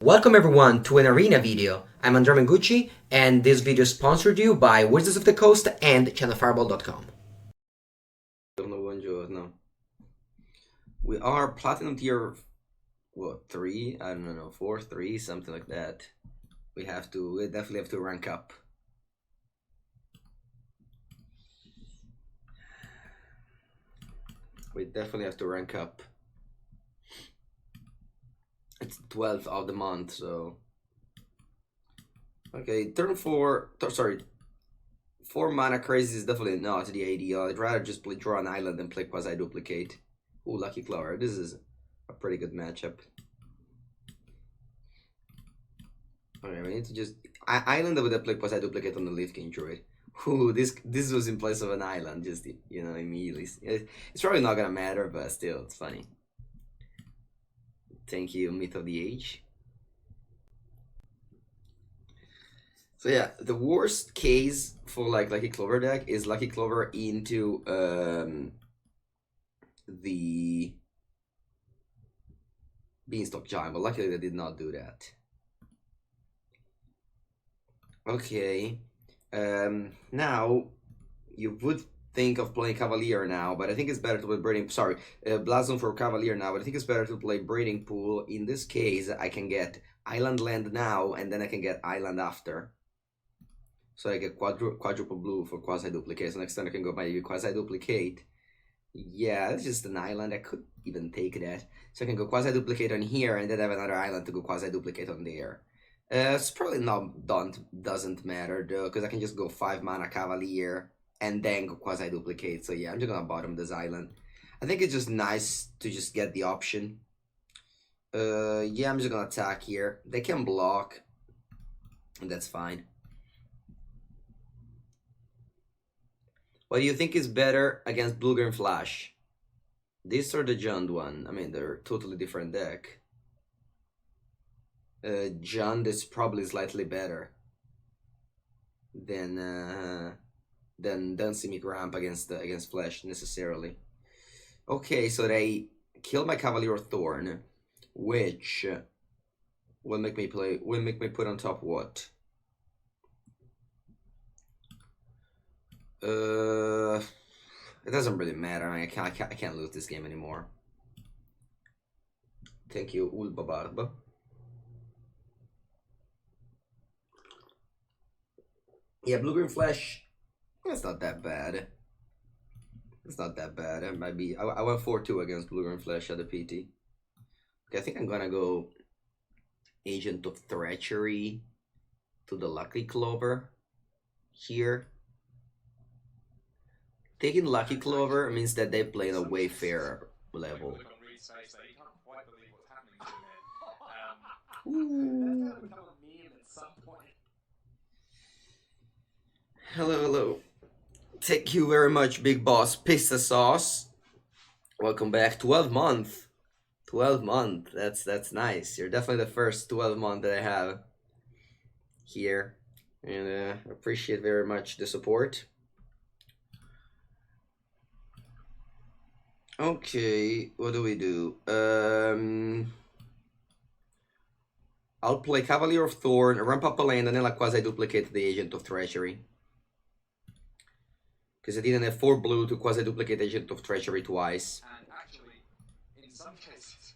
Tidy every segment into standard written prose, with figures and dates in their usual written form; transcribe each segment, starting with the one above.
Welcome everyone to an arena video. I'm Andrea Mengucci, and this video is sponsored you by Wizards of the Coast and channelfireball.com. Buongiorno. We are platinum tier, what, 3? I don't know, 4, 3, something like that. We definitely have to rank up. We definitely have to rank up. It's 12th of the month, so... Okay, turn 4, sorry. 4 mana crazy is definitely not the ideal. I'd rather just draw an island than play Quasiduplicate. Ooh, lucky Clover. This is a pretty good matchup. Okay, we need to just... Island, I would have played Quasiduplicate on the Leaf King Druid. Ooh, this was in place of an island, just, you know, immediately. It's probably not gonna matter, but still, it's funny. Thank you, Myth of the Age. So yeah, the worst case for like Lucky Clover deck is Lucky Clover into the Beanstalk Giant, but luckily they did not do that. Okay, now you would think of playing Cavalier now, but I think it's better to play Breeding. Sorry, Blazon for Cavalier now, but I think it's better to play Breeding Pool. In this case, I can get Island Land now, and then I can get Island after. So I get quadruple blue for Quasiduplicate. So next time I can go maybe Quasiduplicate. Yeah, it's just an island. I could even take that. So I can go Quasiduplicate on here, and then have another island to go Quasiduplicate on there. It's probably doesn't matter though, because I can just go 5 mana Cavalier and then go Quasiduplicate. So yeah, I'm just gonna bottom this island. I think it's just nice to just get the option. Yeah, I'm just gonna attack here. They can block, and that's fine. What do you think is better against Blue-Green Flash? This or the Jund one? I mean, they're totally different deck. Jund is probably slightly better than Simic Ramp against Flash necessarily. Okay, so they kill my Cavalier Thorn, which will make me put on top what? It doesn't really matter. I mean, I can't lose this game anymore. Thank you, Ulba Barba. Yeah, Blue-Green Flash, it's not that bad. It's not that bad. It might be. I went 4-2 against Blue-Green Flash at the PT. Okay, I think I'm gonna go Agent of Treachery to the Lucky Clover here. Taking Lucky Clover means that they play at a way fairer level. Ooh. Hello, hello. Thank you very much, Big Boss Pista Sauce. Welcome back. 12 month. 12 month. That's nice. You're definitely the first 12 month that I have here. And appreciate very much the support. Okay, what do we do? I'll play Cavalier of Thorn, ramp up a land, and then I'll Quasiduplicate the Agent of Treachery. Because I didn't have 4 blue to Quasiduplicate Agent of Treachery twice. And actually, in some cases,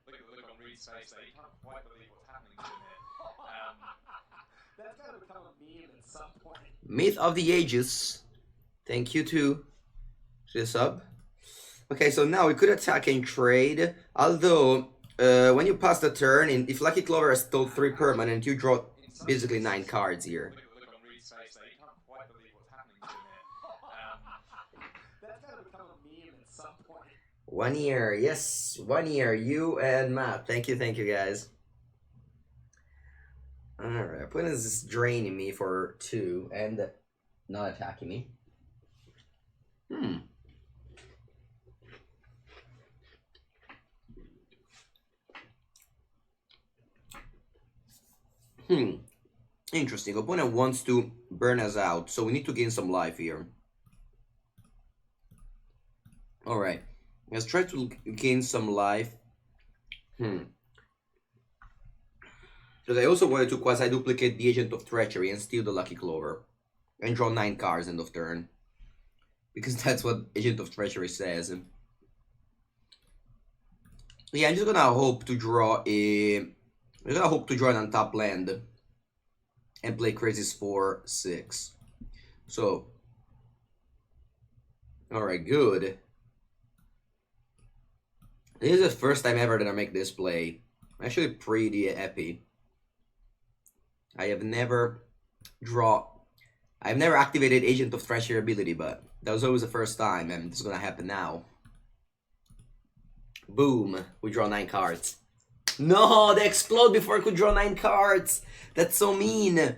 look on Reed's face there, you can't quite believe what's happening to him here. That's going to become a meme at some point. Myth of the Ages. Thank you to the sub. Okay, so now we could attack and trade, although when you pass the turn, if Lucky Clover has stole 3 permanent, you draw basically 9 cards here. Look on Reed's face there, you can't quite believe what's happening to him here. That's going to become a meme at some point. 1 year, yes, 1 year, you and Matt. Thank you guys. Alright, opponent is draining me for 2 and not attacking me. Interesting. Opponent wants to burn us out, so we need to gain some life here. Alright. Let's try to gain some life. Because I also wanted to quasi-duplicate the Agent of Treachery and steal the Lucky Clover. And draw 9 cards end of turn. Because that's what Agent of Treachery says. Yeah, I'm just gonna hope to draw an untap land. And play Crazy's 4/6. So. Alright, good. This is the first time ever that I make this play. I'm actually pretty happy. I've never activated Agent of Treachery ability, but that was always the first time, and this is gonna happen now. Boom, we draw 9 cards. No, they explode before I could draw 9 cards. That's so mean.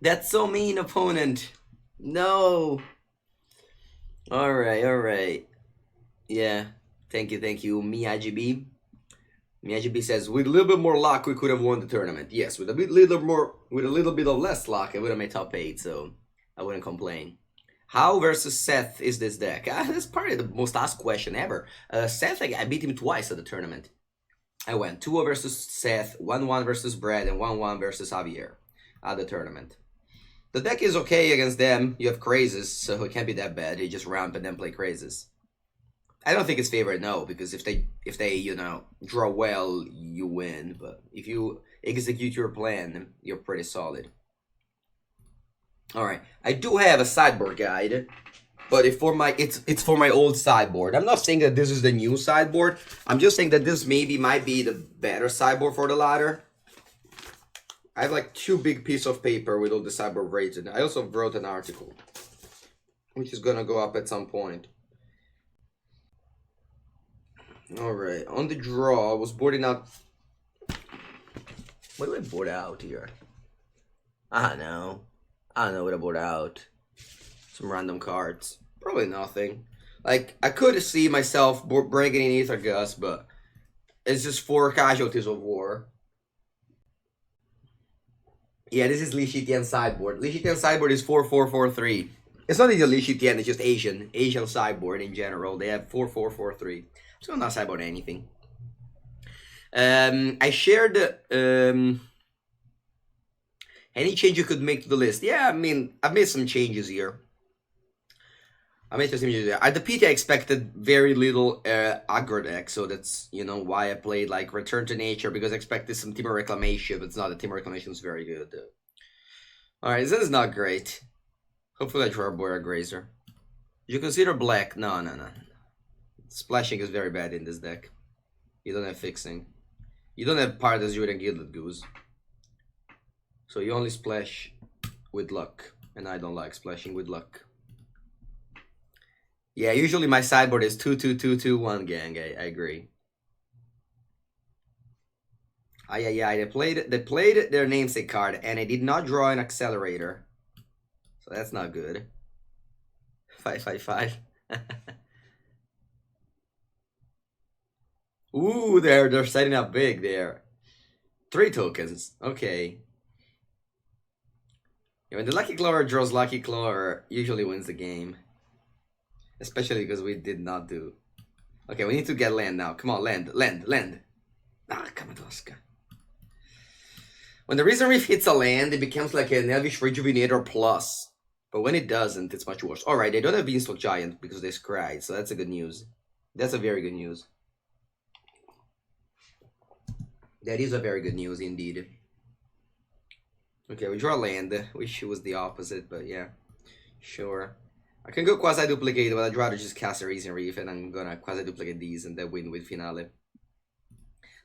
That's so mean, opponent. No. Alright. Yeah, thank you. Miyagi-B. Miyagi-B says, with a little bit more luck, we could have won the tournament. Yes, with a little bit of less luck, I would have made top 8, so I wouldn't complain. How versus Seth is this deck? That's probably the most asked question ever. Seth, I beat him twice at the tournament. I went 2-0 versus Seth, 1-1 versus Brad, and 1-1 versus Javier at the tournament. The deck is okay against them. You have Crazes, so it can't be that bad. You just ramp and then play Crazes. I don't think it's favorite, no, because if they draw well, you win. But if you execute your plan, you're pretty solid. Alright, I do have a sideboard guide, but it's for my old sideboard. I'm not saying that this is the new sideboard. I'm just saying that this might be the better sideboard for the ladder. I have like 2 big pieces of paper with all the sideboard rated. I also wrote an article, which is gonna go up at some point. Alright, on the draw, I was boarding out. What do I board out here? I don't know what I board out. Some random cards. Probably nothing. Like, I could see myself bringing in Ether Gust, but it's just 4 casualties of war. Yeah, this is Li Shitian sideboard. Li Shitian sideboard is 4-4-4-3. It's not even Li Shitian, it's just Asian sideboard in general. They have 4-4-4-3. So I'm not sideboard anything. I shared any change you could make to the list. Yeah, I mean, I've made some changes here. At the PT, I expected very little aggro deck, so that's, why I played, like, Return to Nature, because I expected some Timber Reclamation, but it's not. The Timber Reclamation is very good. Alright, this is not great. Hopefully I draw a Boya Grazer. Did you consider black? No. Splashing is very bad in this deck. You don't have fixing. You don't have Paradise Druid and Gilded Goose. So you only splash with luck, and I don't like splashing with luck. Yeah, usually my sideboard is 2-2-2-2-1 gang. I agree. They played their namesake card, and I did not draw an accelerator. So that's not good. 5-5-5. Ooh, they're setting up big there. 3 tokens. Okay. Yeah, when the Lucky Clover draws Lucky Clover, usually wins the game. Especially because we did not do. Okay, we need to get land now. Come on, land. Ah, Kamadoska. When the Risen Reef hits a land, it becomes like an Elvish Rejuvenator plus. But when it doesn't, it's much worse. Alright, they don't have Beanstalk Giant because they scryed, so that's a good news. That's a very good news. That is a very good news indeed. Okay, we draw land. Wish it was the opposite, but yeah. Sure. I can go Quasiduplicate, but I'd rather just cast a Risen Reef, and I'm gonna Quasiduplicate these and then win with Finale.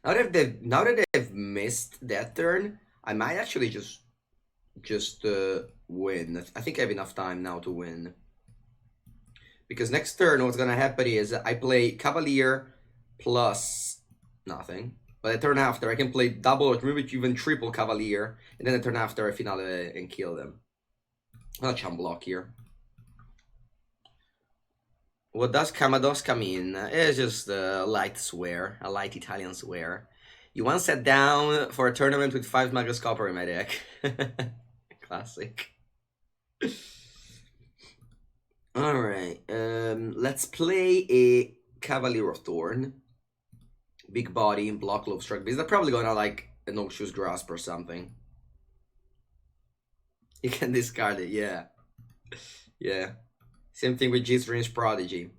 Now that they've missed that turn, I might actually just win. I think I have enough time now to win. Because next turn, what's gonna happen is I play Cavalier plus nothing. But the turn after, I can play double or maybe even triple Cavalier, and then the turn after I Finale and kill them. I'll chum block here. What does Kamadoska mean? It's just a light swear, a light Italian swear. You once sat down for a tournament with 5 Magus Copper in my deck. Classic. Alright, let's play a Cavalier of Thorn. Big body, block Love Struck Beast. They're probably gonna like a Noxious Grasp or something. You can discard it, yeah. Yeah. Same thing with G-String's Prodigy.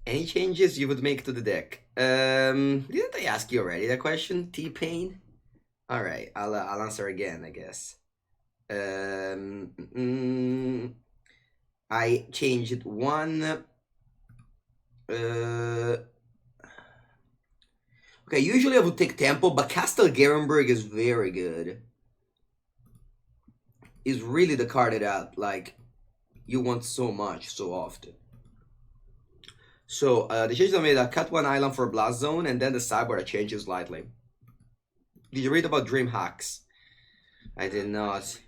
Any changes you would make to the deck? Didn't I ask you already that question, T-Pain? Alright, I'll answer again, I guess. I changed one. Okay, usually I would take Tempo, but Castle Garenberg is very good. Is really the card that like you want so much, so often. So the changes I made, I cut one island for Blast Zone, and then the sideboard I changed it slightly. Did you read about Dream Hacks? I did not.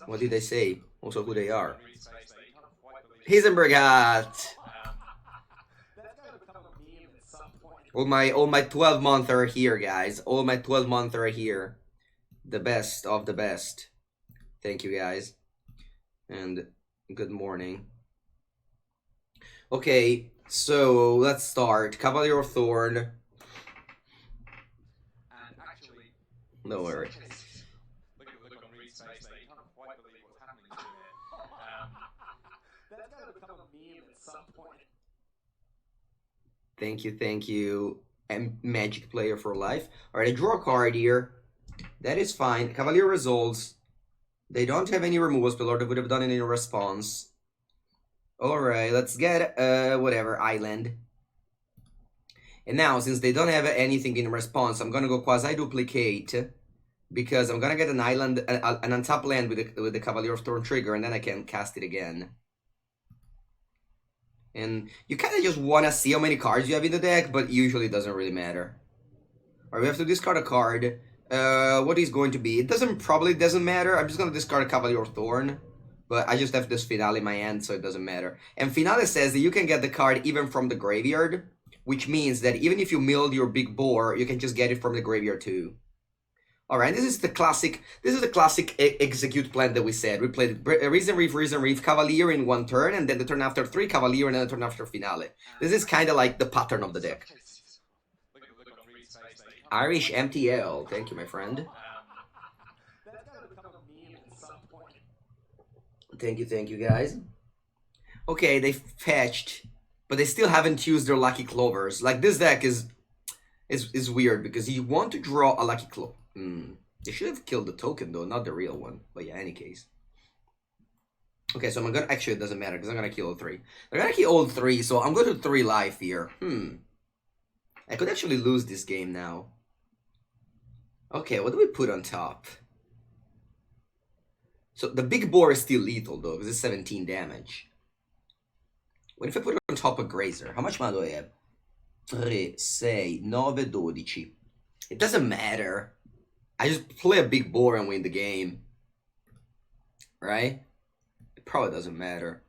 What did they say? Also who they are. Heisenberg hat! All my 12-month are here, guys. All my 12-month are here. The best of the best. Thank you, guys. And good morning. Okay, so let's start. Cavalier of Thorn. No worry. Thank you. And Magic Player for life. Alright, I draw a card here. That is fine. Cavalier results. They don't have any removal spell, or they would have done it in response. Alright, let's get, whatever, island. And now, since they don't have anything in response, I'm gonna go Quasiduplicate. Because I'm gonna get an island, an untap land with the Cavalier of Thorn trigger, and then I can cast it again. And you kind of just want to see how many cards you have in the deck, but usually it doesn't really matter. Alright, we have to discard a card. What is going to be? It probably doesn't matter. I'm just going to discard a Cavalier of Thorn. But I just have this Finale in my hand, so it doesn't matter. And Finale says that you can get the card even from the graveyard, which means that even if you milled your big boar, you can just get it from the graveyard too. Alright, this is the classic execute plan that we said. We played Reason Reef, Cavalier in one turn, and then the turn after 3 Cavalier, and then the turn after Finale. This is kind of like the pattern of the deck. Irish MTL, thank you, my friend. Thank you, guys. Okay, they fetched, but they still haven't used their lucky clovers. Like, this deck is weird, because you want to draw a lucky clover. They should have killed the token though, not the real one. But yeah, any case. Okay, so I'm gonna, actually it doesn't matter because I'm gonna kill all 3. They're gonna kill all 3, so I'm going to 3 life here. I could actually lose this game now. Okay, what do we put on top? So the big boar is still lethal though, because it's 17 damage. What if I put on top a Grazer? How much mana do I have? 3, 6, 9, 12. It doesn't matter. I just play a big boar and win the game. Right? It probably doesn't matter.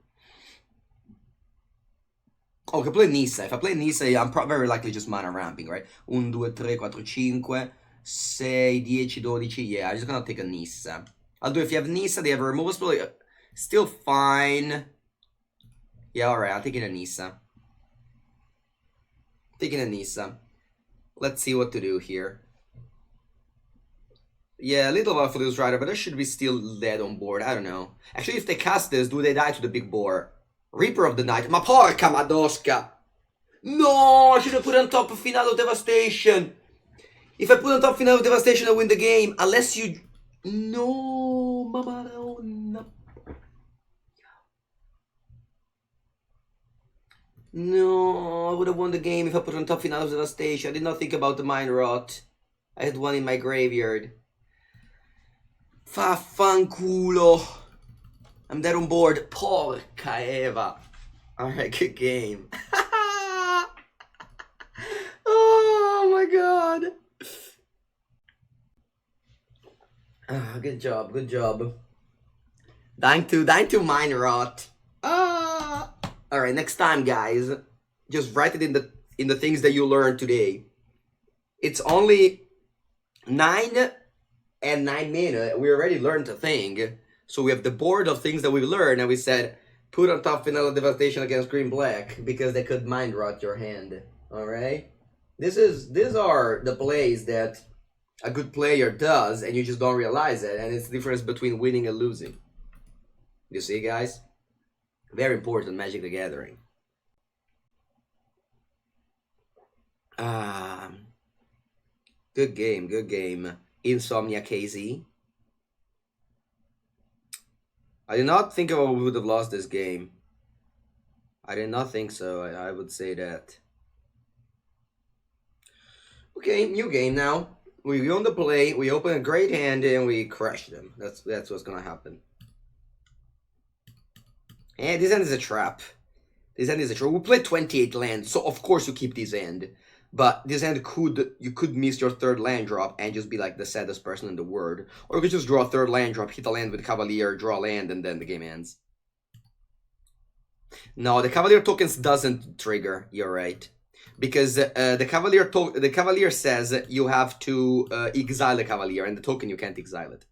Oh, I can play Nissa. If I play Nissa, I'm very likely just mana ramping, right? 1, 2, 3, 4, 5, 6, 10, 12. Yeah, I'm just gonna take a Nissa. Although if you have Nissa, they have a removal spell. Still fine. Yeah, alright, I'm taking a Nissa. Let's see what to do here. Yeah, Little Waffle Rider, but that should be still dead on board. I don't know. Actually, if they cast this, do they die to the big boar? Reaper of the Night. Ma porca madosca! No, I should have put on top of Finale of Devastation. If I put on top of Finale of Devastation, I win the game. Unless you... No, mamarona. No, I would have won the game if I put on top Finale of Devastation. I did not think about the Mind Rot. I had one in my graveyard. Faffanculo. I'm dead on board. Porca Eva. Alright, good game. Oh my god. Oh, good job. Dying to Mind Rot. Alright, next time, guys. Just write it in the things that you learned today. It's only 9 and 9 minutes. We already learned a thing. So we have the board of things that we learned, and we said, put on top Finale of Devastation against green black, because they could mind rot your hand. Alright? These are the plays that a good player does and you just don't realize it, and it's the difference between winning and losing. You see, guys? Very important, Magic the Gathering. Good game, good game. Insomnia KZ. I did not think I would have lost this game. I did not think so, I would say that. Okay, new game now. We own the play, we open a great hand, and we crush them. That's what's gonna happen. And this hand is a trap. This hand is a trap. We played 28 lands, so of course you keep this hand. But this hand you could miss your third land drop and just be like the saddest person in the world. Or you could just draw a third land drop, hit a land with Cavalier, draw a land, and then the game ends. No, the Cavalier tokens doesn't trigger, you're right. Because the Cavalier says you have to exile the Cavalier, and the token you can't exile it.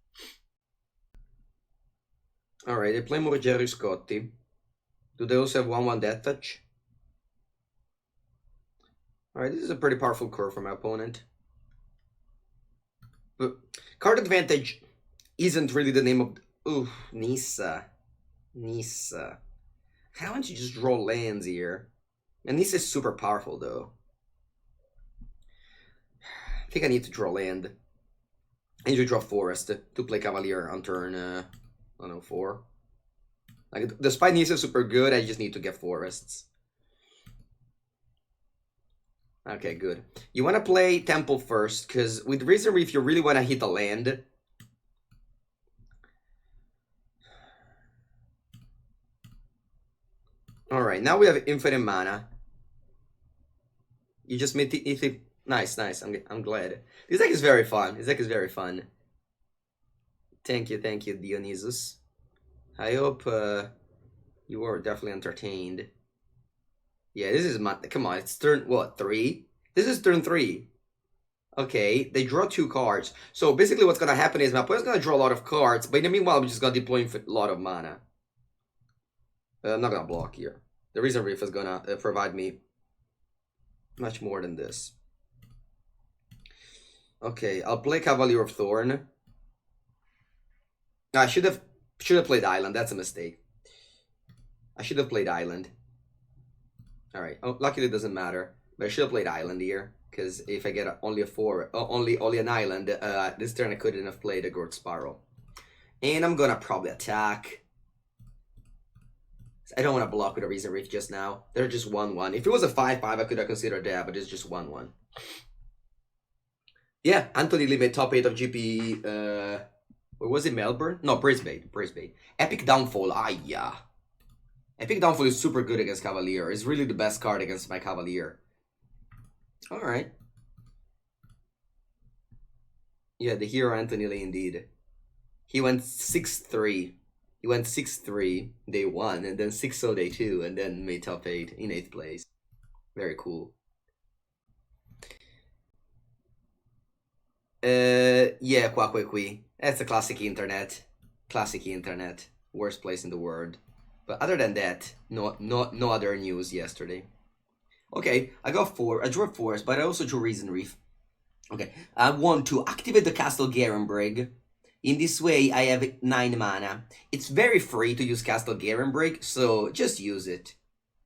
Alright, they play more Jerry Scotti. Do they also have 1/1 Death Touch? Alright, this is a pretty powerful curve for my opponent. But card advantage isn't really the name of... Ooh, Nissa. Nissa. How don't you just draw lands here? And Nissa is super powerful, though. I think I need to draw land. I need to draw Forest to play Cavalier on turn, I don't know, 4. Like, despite Nissa is super good, I just need to get Forests. Okay, good. You want to play Temple first, because with Reason Reef, you really want to hit a land. Alright, now we have infinite mana. You just made it. Nice, nice. I'm glad. This deck is very fun. This deck is very fun. Thank you, Dionysus. I hope you were definitely entertained. Yeah, this is my... Come on, it's turn... What, 3? This is turn 3. Okay, they draw 2 cards. So basically what's going to happen is my opponent's going to draw a lot of cards, but in the meanwhile, I'm just going to deploy a lot of mana. I'm not going to block here. The Reason Reef is going to provide me much more than this. Okay, I'll play Cavalier of Thorn. I should have played Island. That's a mistake. I should have played Island. Alright, oh, luckily it doesn't matter. But I should have played Island here. Because if I get only a 4, only an Island, this turn I couldn't have played a Growth Spiral. And I'm gonna probably attack. I don't want to block with a Reason Reef just now. They're just 1/1. If it was a 5/5, I could have considered that, but it's just 1/1. Yeah, Anthony Lee made top 8 of GP. Or was it Melbourne? No, Brisbane. Epic Downfall. Yeah. Epic Downfall is super good against Cavalier. It's really the best card against my Cavalier. Alright. Yeah, the hero Anthony Lee indeed. He went 6-3. He went 6-3 day 1, and then 6-0 day 2, and then made top 8 in 8th place. Very cool. Yeah, Quasiduplicate. That's a classic internet. Classic internet. Worst place in the world. But other than that, no other news yesterday. Okay, I got 4. I drew 4, but I also drew Reason Reef. Okay, I want to activate the Castle Garenbrig. In this way, I have 9 mana. It's very free to use Castle Garenbrig, so just use it.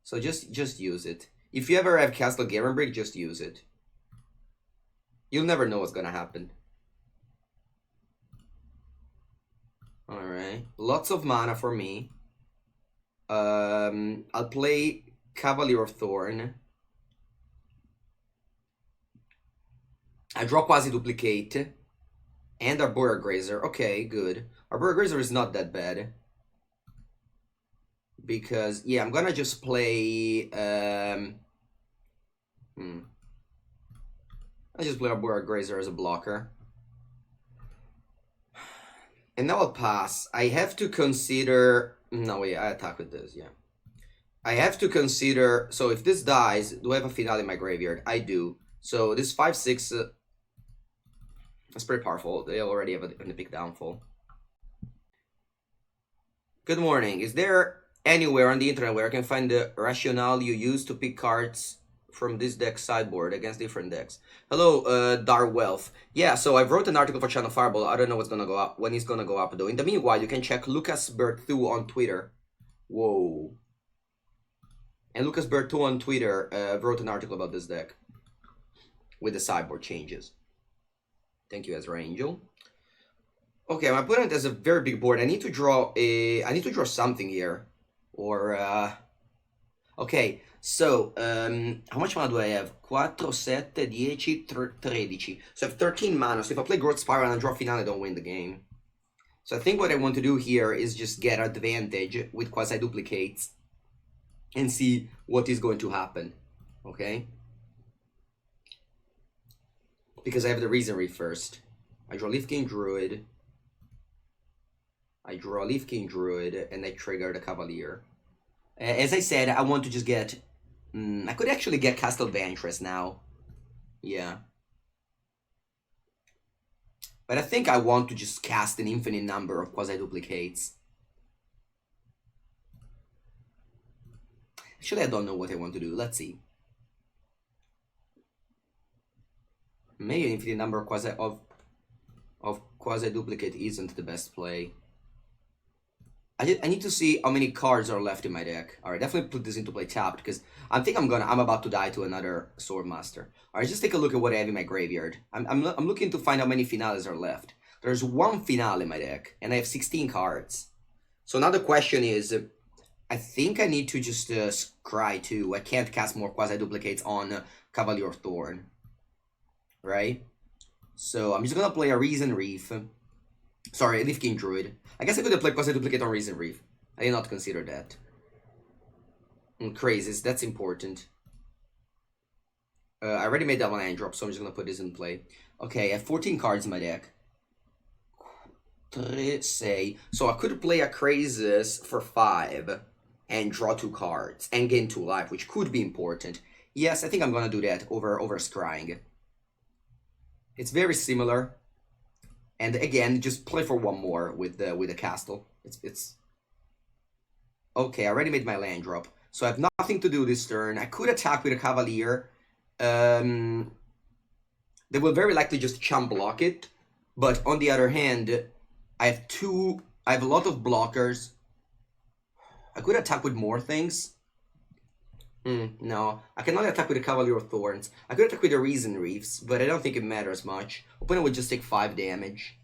So just use it. If you ever have Castle Garenbrig, just use it. You'll never know what's gonna happen. Alright, lots of mana for me. I'll play Cavalier of Thorn. I draw Quasiduplicate. And Arbora Grazer. Okay, good. Arbora Grazer is not that bad. Because, yeah, I'm gonna just play... I just play Arbora Grazer as a blocker. And now I'll pass. I have to consider... No, wait, I attack with this, yeah. I have to consider... So if this dies, do I have a Finale in my graveyard? I do. So this 5/6... that's pretty powerful. They already have an Epic Downfall. Good morning. Is there anywhere on the internet where I can find the rationale you use to pick cards from this deck sideboard against different decks. Hello, Darwealth. Yeah, so I wrote an article for Channel Fireball. I don't know what's gonna go up, when it's gonna go up though. In the meanwhile, you can check Lucas Berthu on Twitter. Whoa. And Lucas Berthu on Twitter wrote an article about this deck with the sideboard changes. Thank you, Ezra Angel. Okay, my opponent has a very big board. I need to draw something here. Or okay, so how much mana do I have? 4, 7, 10, 13. So I have 13 mana. So if I play Growth Spiral and draw Finale, I don't win the game. So I think what I want to do here is just get advantage with Quasiduplicates and see what is going to happen. Okay? Because I have the Reasonry first. I draw Leaf King Druid. I draw Leaf King Druid and I trigger the Cavalier. As I said, I want to just get... I could actually get Castle Vantress now. Yeah. But I think I want to just cast an infinite number of Quasiduplicates. Actually, I don't know what I want to do. Let's see. Maybe an infinite number of Quasiduplicate isn't the best play. I need to see how many cards are left in my deck. Alright, definitely put this into play tapped because I'm about to die to another Swordmaster. Alright, just take a look at what I have in my graveyard. I'm looking to find how many finales are left. There's one finale in my deck, and I have 16 cards. So now the question is, I think I need to just scry too. I can't cast more Quasiduplicates on Cavalier Thorn. Right? So I'm just gonna play a Reason Reef. Sorry, Leaf King Druid. I guess I could have played Quasiduplicate on Reason Reef. I did not consider that. Crazes, that's important. I already made that one land drop, so I'm just gonna put this in play. Okay, I have 14 cards in my deck. So I could play a Crazes for 5 and draw 2 cards and gain 2 life, which could be important. Yes, I think I'm gonna do that over scrying. It's very similar. And again, just play for one more with the castle. It's okay. I already made my land drop, so I have nothing to do this turn. I could attack with a Cavalier. They will very likely just chump block it, but on the other hand, I have a lot of blockers. I could attack with more things. No, I cannot attack with the Cavalier of Thorns. I could attack with the Reason Reefs, but I don't think it matters much. Opponent would just take 5 damage.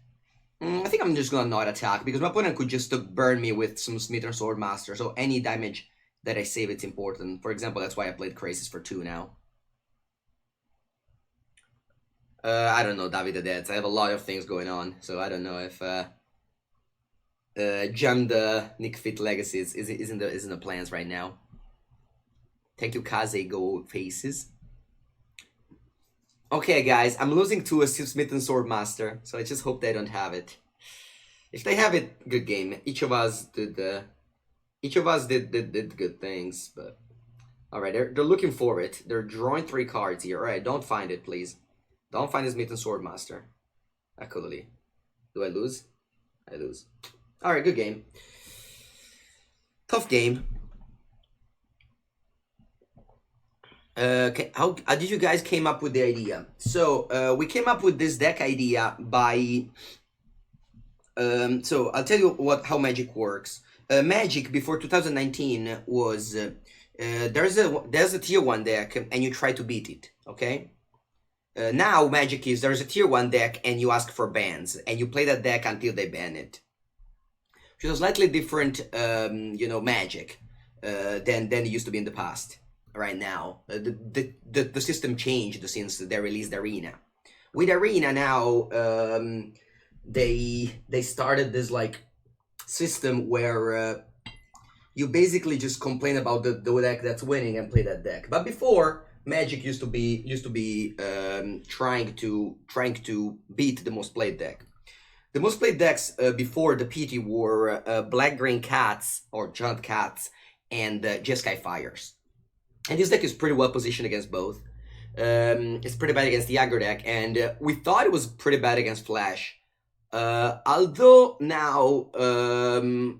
I think I'm just gonna not attack, because my opponent could just burn me with some Smith and Swordmaster, so any damage that I save, it's important. For example, that's why I played Crazes for 2 now. I don't know, David the Dead. I have a lot of things going on, so I don't know if Jam the Nick Fit Legacy is in the plans right now. Thank you, Kaze Go Faces. Okay, guys, I'm losing to a Smith and Swordmaster, so I just hope they don't have it. If they have it, good game. Each of us did good things, but all right, they're looking for it. They're drawing 3 cards here. All right, don't find it, please. Don't find the Smith and Swordmaster. Actually, do I lose? I lose. All right, good game. Tough game. Okay, how did you guys came up with the idea? So we came up with this deck idea by so I'll tell you how Magic works. Magic before 2019 was there's a tier 1 deck and you try to beat it. Okay. Now Magic is there's a tier 1 deck and you ask for bans and you play that deck until they ban it. Which is a slightly different Magic than it used to be in the past. Right now, the system changed since they released Arena. With Arena now, they started this like system where you basically just complain about the deck that's winning and play that deck. But before, Magic used to be trying to beat the most played deck. The most played decks before the PT were Black Green Cats or Giant Cats and Jeskai Fires. And this deck is pretty well positioned against both. It's pretty bad against the aggro deck, and we thought it was pretty bad against Flash. Although now,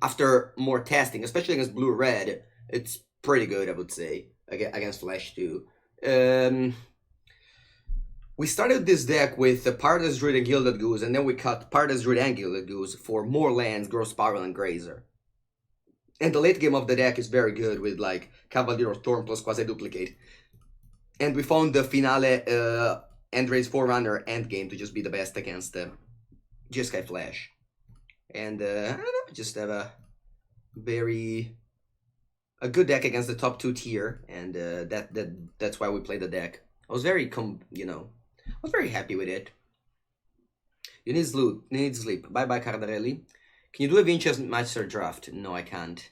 after more testing, especially against Blue-Red, it's pretty good, I would say, against Flash too. We started this deck with Paradise Druid and Gilded Goose, and then we cut Paradise Druid and Gilded Goose for more lands, Growth Spiral, and Grazer. And the late game of the deck is very good with like Cavalier of Thorn plus Quasiduplicate. And we found the Finale Andrea's Forerunner endgame to just be the best against Jeskai Flash. And I don't know, just have a good deck against the top 2 tier, and that's why we played the deck. I was very I was very happy with it. You need sleep. Bye bye, Cardarelli. Can you do a Vinicius Master Draft? No, I can't.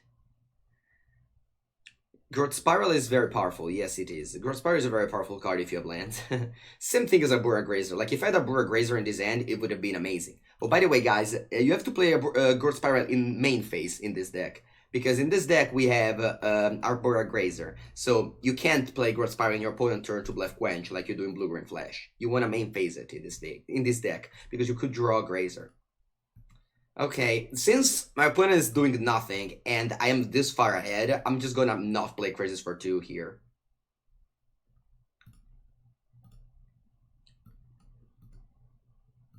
Growth Spiral is very powerful. Yes, it is. Growth Spiral is a very powerful card if you have lands. Same thing as a Burra Grazer. Like, if I had a Burra Grazer in this end, it would have been amazing. Oh, by the way, guys, you have to play a Growth Spiral in main phase in this deck. Because in this deck, we have our Burra Grazer. So, you can't play Growth Spiral in your opponent's turn to bluff Quench like you do in Blue-Green Flash. You want to main phase it in this deck. Because you could draw a Grazer. Okay, since my opponent is doing nothing and I am this far ahead, I'm just gonna not play Crazes for 2 here.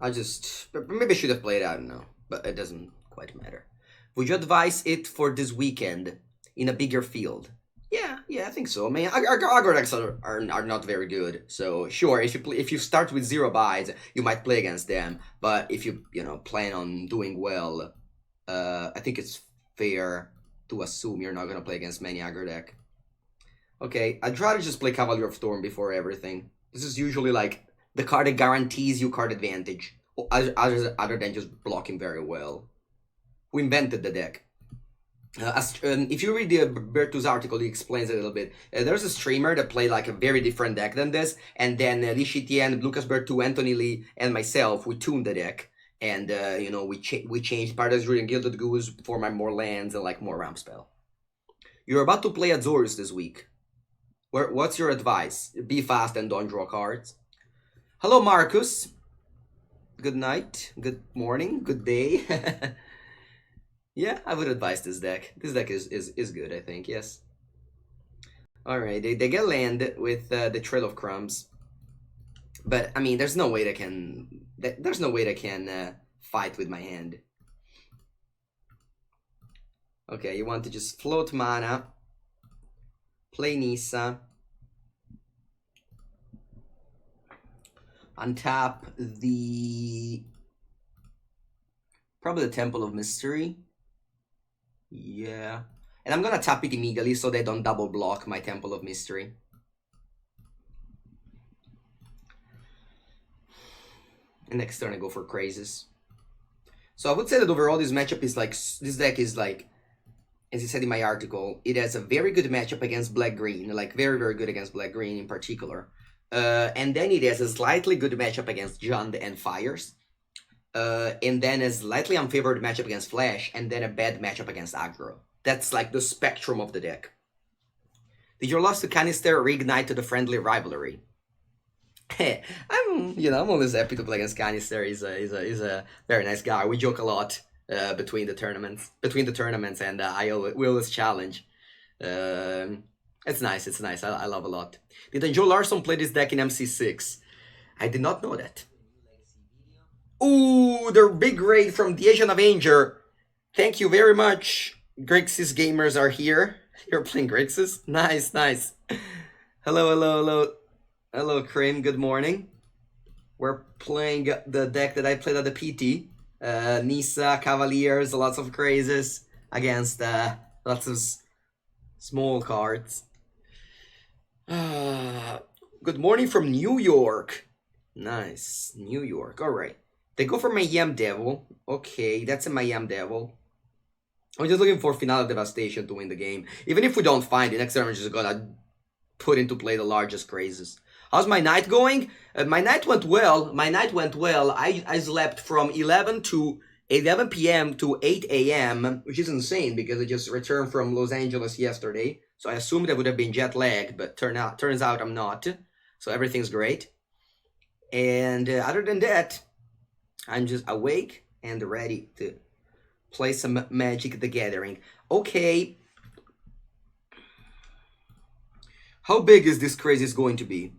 Maybe I should have played, I don't know, but it doesn't quite matter. Would you advise it for this weekend in a bigger field? Yeah, I think so. I mean, aggro decks are not very good. So sure, if you start with 0 buys, you might play against them. But if you plan on doing well, I think it's fair to assume you're not gonna play against many aggro deck. Okay, I'd rather just play Cavalier of Thorn before everything. This is usually like the card that guarantees you card advantage, other than just blocking very well. Who invented the deck? If you read the Bertu's article, he explains it a little bit. There's a streamer that played like a very different deck than this, and then Li Shitian, Lucas Bertu, Anthony Lee, and myself, we tuned the deck, and we changed Paradise Druid and Gilded Goose for my more lands and like more ramp spell. You're about to play Azorius this week. What's your advice? Be fast and don't draw cards. Hello, Marcus. Good night, good morning, good day. Yeah, I would advise this deck. This deck is good, I think, yes. Alright, they get land with the Trail of Crumbs. But, I mean, there's no way they can fight with my hand. Okay, you want to just float mana. Play Nissa. Untap probably the Temple of Mystery. Yeah. And I'm gonna tap it immediately so they don't double block my Temple of Mystery. And next turn I go for Crazes. So I would say that overall this matchup is like, this deck is like, as I said in my article, it has a very good matchup against Black-Green, like very, very good against Black-Green in particular. And then it has a slightly good matchup against Jund and Fires. And then a slightly unfavored matchup against Flash, and then a bad matchup against Aggro. That's like the spectrum of the deck. Did your loss to Canister reignite to the friendly rivalry? I'm always happy to play against Canister. He's a very nice guy. We joke a lot between the tournaments, and we always challenge. It's nice. I love a lot. Did Joe Larson play this deck in MC6? I did not know that. Ooh, the big raid from the Asian Avenger. Thank you very much. Grixis gamers are here. You're playing Grixis? Nice. Hello, Krim. Good morning. We're playing the deck that I played at the PT. Nissa, Cavaliers, lots of Crazes against lots of small cards. Good morning from New York. Nice. New York. Alright. They go for my Yam Devil. Okay, that's a my Yam Devil. I'm just looking for Finale of Devastation to win the game. Even if we don't find it, next turn I'm just gonna put into play the largest Crazes. How's my night going? My night went well. I slept from 11 p.m. to 8 a.m., which is insane because I just returned from Los Angeles yesterday. So I assumed I would have been jet lagged, but turns out I'm not. So everything's great. And other than that, I'm just awake and ready to play some Magic the Gathering. Okay. How big is this Crazy going to be?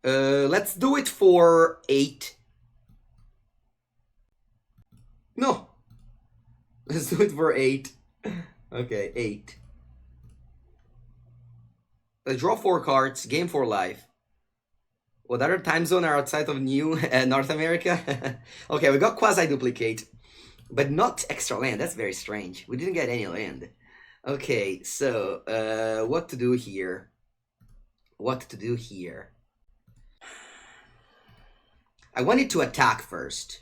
Let's do it for 8. No. Let's do it for 8. Okay, 8. Let's draw 4 cards. Game for life. What other time zone are outside of North America? Okay, we got Quasiduplicate. But not extra land. That's very strange. We didn't get any land. Okay, so what to do here? What to do here? I wanted to attack first.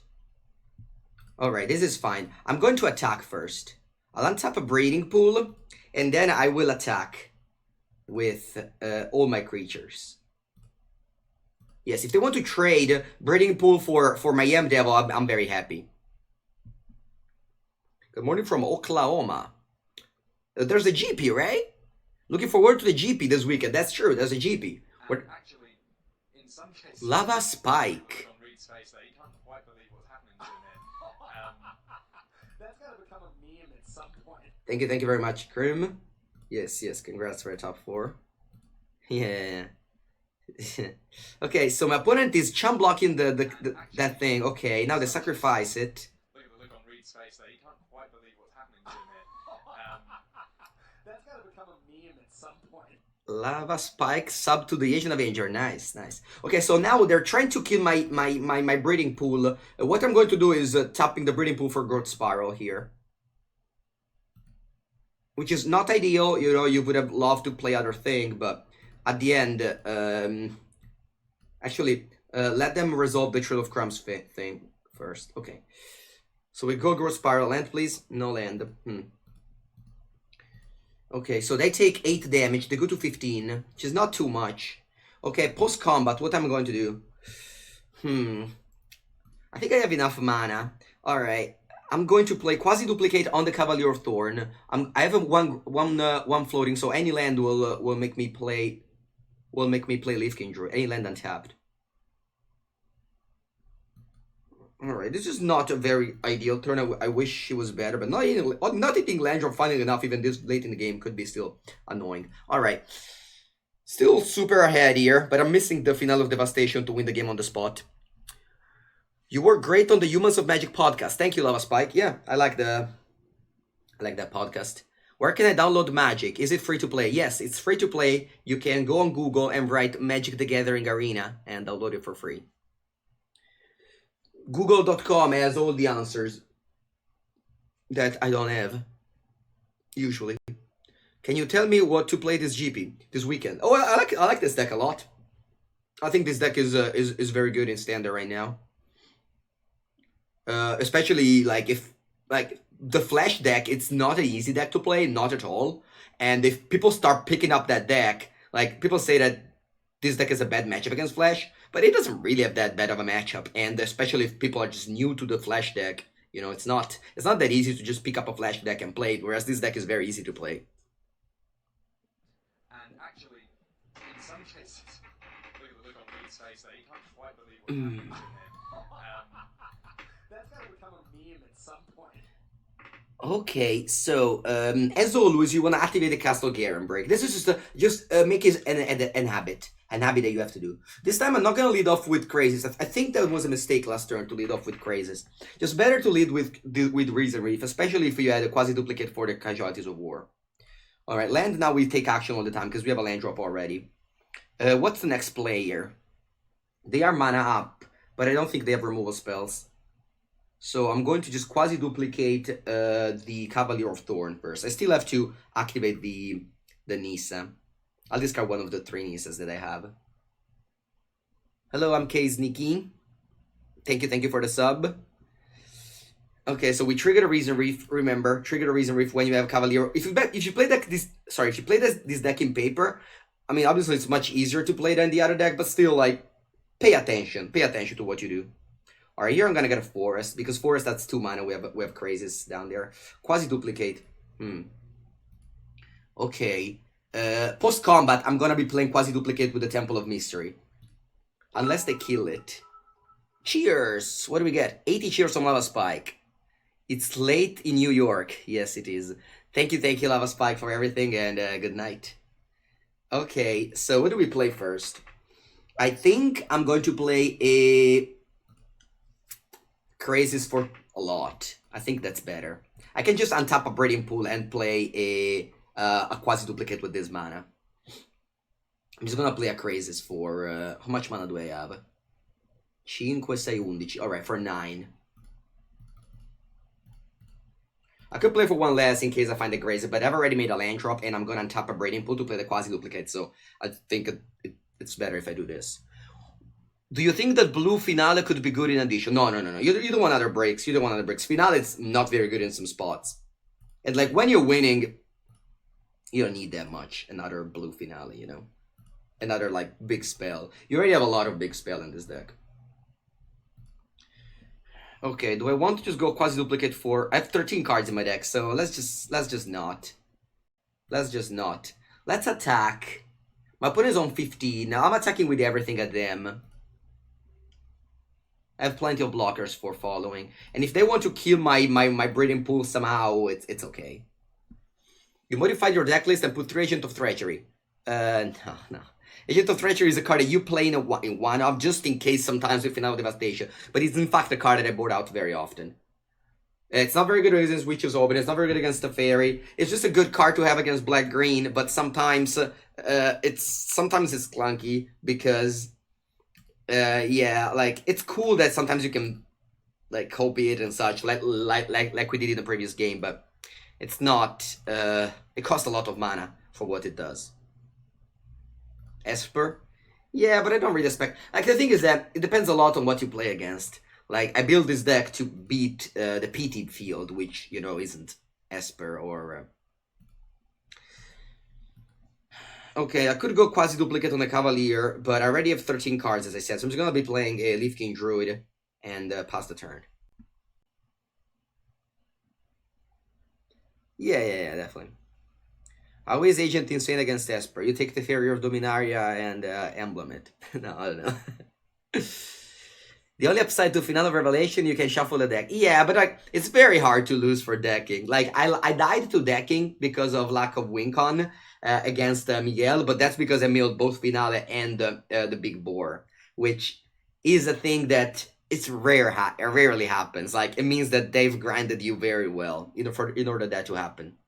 Alright, this is fine. I'm going to attack first. I'll untap a breeding pool, and then I will attack with all my creatures. Yes, if they want to trade breeding pool for my Yam Devil, I'm very happy. Good morning from Oklahoma. There's a GP, right? Looking forward to the GP this weekend. That's true, there's a GP. Actually, in some cases, Lava Spike. on Reed's face there, you can't quite believe what's happening to him there. That's going to become a meme at some point. Thank you very much, Krim. Yes, congrats for a top 4. Yeah. Okay, so my opponent is chum blocking that thing. Okay, now they sacrifice it. Look at the look on Reed's face there, you can't quite believe what's happening to him there. That's going to become a meme at some point. Lava Spike sub to the Asian Avenger. Nice. Okay, so now they're trying to kill my breeding pool. What I'm going to do is tapping the breeding pool for Growth Spiral here. Which is not ideal, you know, you would have loved to play other thing, but at the end, actually, let them resolve the Trail of Crumbs thing first. Okay. So we go Growth Spiral. Land, please. No land. Okay, so they take 8 damage. They go to 15, which is not too much. Okay, post-combat, what am I going to do? I think I have enough mana. Alright. I'm going to play Quasiduplicate on the Cavalier of Thorn. I have one floating, so any land will make me play Leaf King Druid. Any land untapped. Alright, this is not a very ideal turn. I wish she was better, but not hitting land drop finally enough even this late in the game could be still annoying. Alright. Still super ahead here, but I'm missing the Finale of Devastation to win the game on the spot. You were great on the Humans of Magic podcast. Thank you, Lava Spike. Yeah, I like that podcast. Where can I download Magic? Is it free to play? Yes, it's free to play. You can go on Google and write Magic the Gathering Arena and download it for free. Google.com has all the answers that I don't have, usually. Can you tell me what to play this weekend? Oh, I like this deck a lot. I think this deck is very good in standard right now. Especially if the Flash deck, it's not an easy deck to play, not at all. And if people start picking up that deck, people say that this deck is a bad matchup against Flash, but it doesn't really have that bad of a matchup. And especially if people are just new to the Flash deck, you know, it's not that easy to just pick up a Flash deck and play it, whereas this deck is very easy to play. And actually, in some cases, look at the look on Reed's face there, you can't quite believe what's happening to him there. That's going to become a meme at some point. Okay, so as always, you want to activate the Castle Garen break. This is just make it an habit that you have to do. This time I'm not gonna lead off with Crazes. I think that was a mistake last turn to lead off with Crazes. Just better to lead with Reason Reef, especially if you had a Quasiduplicate for the Casualties of War. All right, land now. We take action all the time because we have a land drop already. What's the next player? They are mana up, but I don't think they have removal spells. So I'm going to just Quasiduplicate the Cavalier of Thorn first. I still have to activate the Nissa. I'll discard one of the 3 Nissas that I have. Hello, I'm K Sneaky. Thank you for the sub. Okay, so we trigger the Reason Reef. Remember, trigger the Reason Reef when you have Cavalier. If you play this deck in paper, I mean, obviously it's much easier to play than the other deck, but still, pay attention to what you do. All right, here I'm gonna get a Forest because Forest, that's 2 mana. We have Crazes down there. Quasiduplicate. Okay. Post combat, I'm gonna be playing Quasiduplicate with the Temple of Mystery, unless they kill it. Cheers. What do we get? 80 cheers from Lava Spike. It's late in New York. Yes, it is. Thank you, Lava Spike, for everything, and good night. Okay, so what do we play first? I think I'm going to play a Crazes for a lot. I think that's better. I can just untap a Breeding Pool and play a Quasiduplicate with this mana. I'm just gonna play a Crazes for... how much mana do I have? 5, 6, 11. Alright, for 9. I could play for one less in case I find a Grazer, but I've already made a land drop and I'm gonna untap a Breeding Pool to play the Quasiduplicate, so I think it's better if I do this. Do you think that blue Finale could be good in addition? No. You don't want other breaks. You don't want other breaks. Finale is not very good in some spots. And like when you're winning, you don't need that much. Another blue Finale, you know? Another like big spell. You already have a lot of big spell in this deck. Okay, do I want to just go Quasiduplicate for... I have 13 cards in my deck, so let's just not. Let's just not. Let's attack. My opponent is on 15. Now I'm attacking with everything at them. I have plenty of blockers for following. And if they want to kill my Breeding Pool somehow, it's okay. You modified your deck list and put 3 Agent of Treachery. No. Agent of Treachery is a card that you play in one of, just in case sometimes with Finality of Devastation. But it's in fact a card that I board out very often. It's not very good against Witch's Open, it's not very good against the Fairy. It's just a good card to have against Black-Green, but sometimes it's clunky because... yeah, like it's cool that sometimes you can like copy it and such, like we did in the previous game, but it's not. It costs a lot of mana for what it does. Esper, yeah, but I don't really expect. Like the thing is that it depends a lot on what you play against. Like I build this deck to beat the PT field, which you know isn't Esper or. Okay, I could go Quasiduplicate on the Cavalier, but I already have 13 cards, as I said, so I'm just gonna be playing a Leaf King Druid and pass the turn. Yeah, definitely. How is Agent Insane against Esper? You take the Fairy of Dominaria and emblem it. No, I don't know. The only upside to Finale of Revelation, you can shuffle the deck. Yeah, but like it's very hard to lose for decking. Like I died to decking because of lack of win con. Against Miguel, but that's because I milled both Finale and the Big Boar, which is a thing that it's rarely happens. Like it means that they've grinded you very well in order that to happen.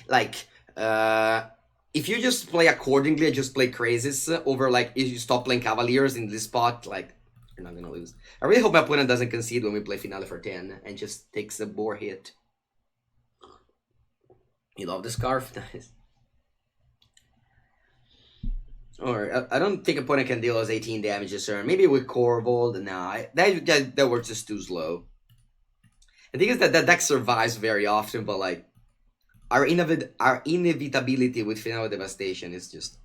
Like if you just play accordingly, just play Crazes over like if you stop playing Cavaliers in this spot, like you're not gonna lose. I really hope my opponent doesn't concede when we play Finale for 10 and just takes the boar hit. You love the scarf? Nice. Or I don't think opponent can deal us 18 damage this turn. Maybe with Corvold. Nah, that was just too slow. The thing is that deck survives very often, but like our inevitability with Finale of Devastation is just...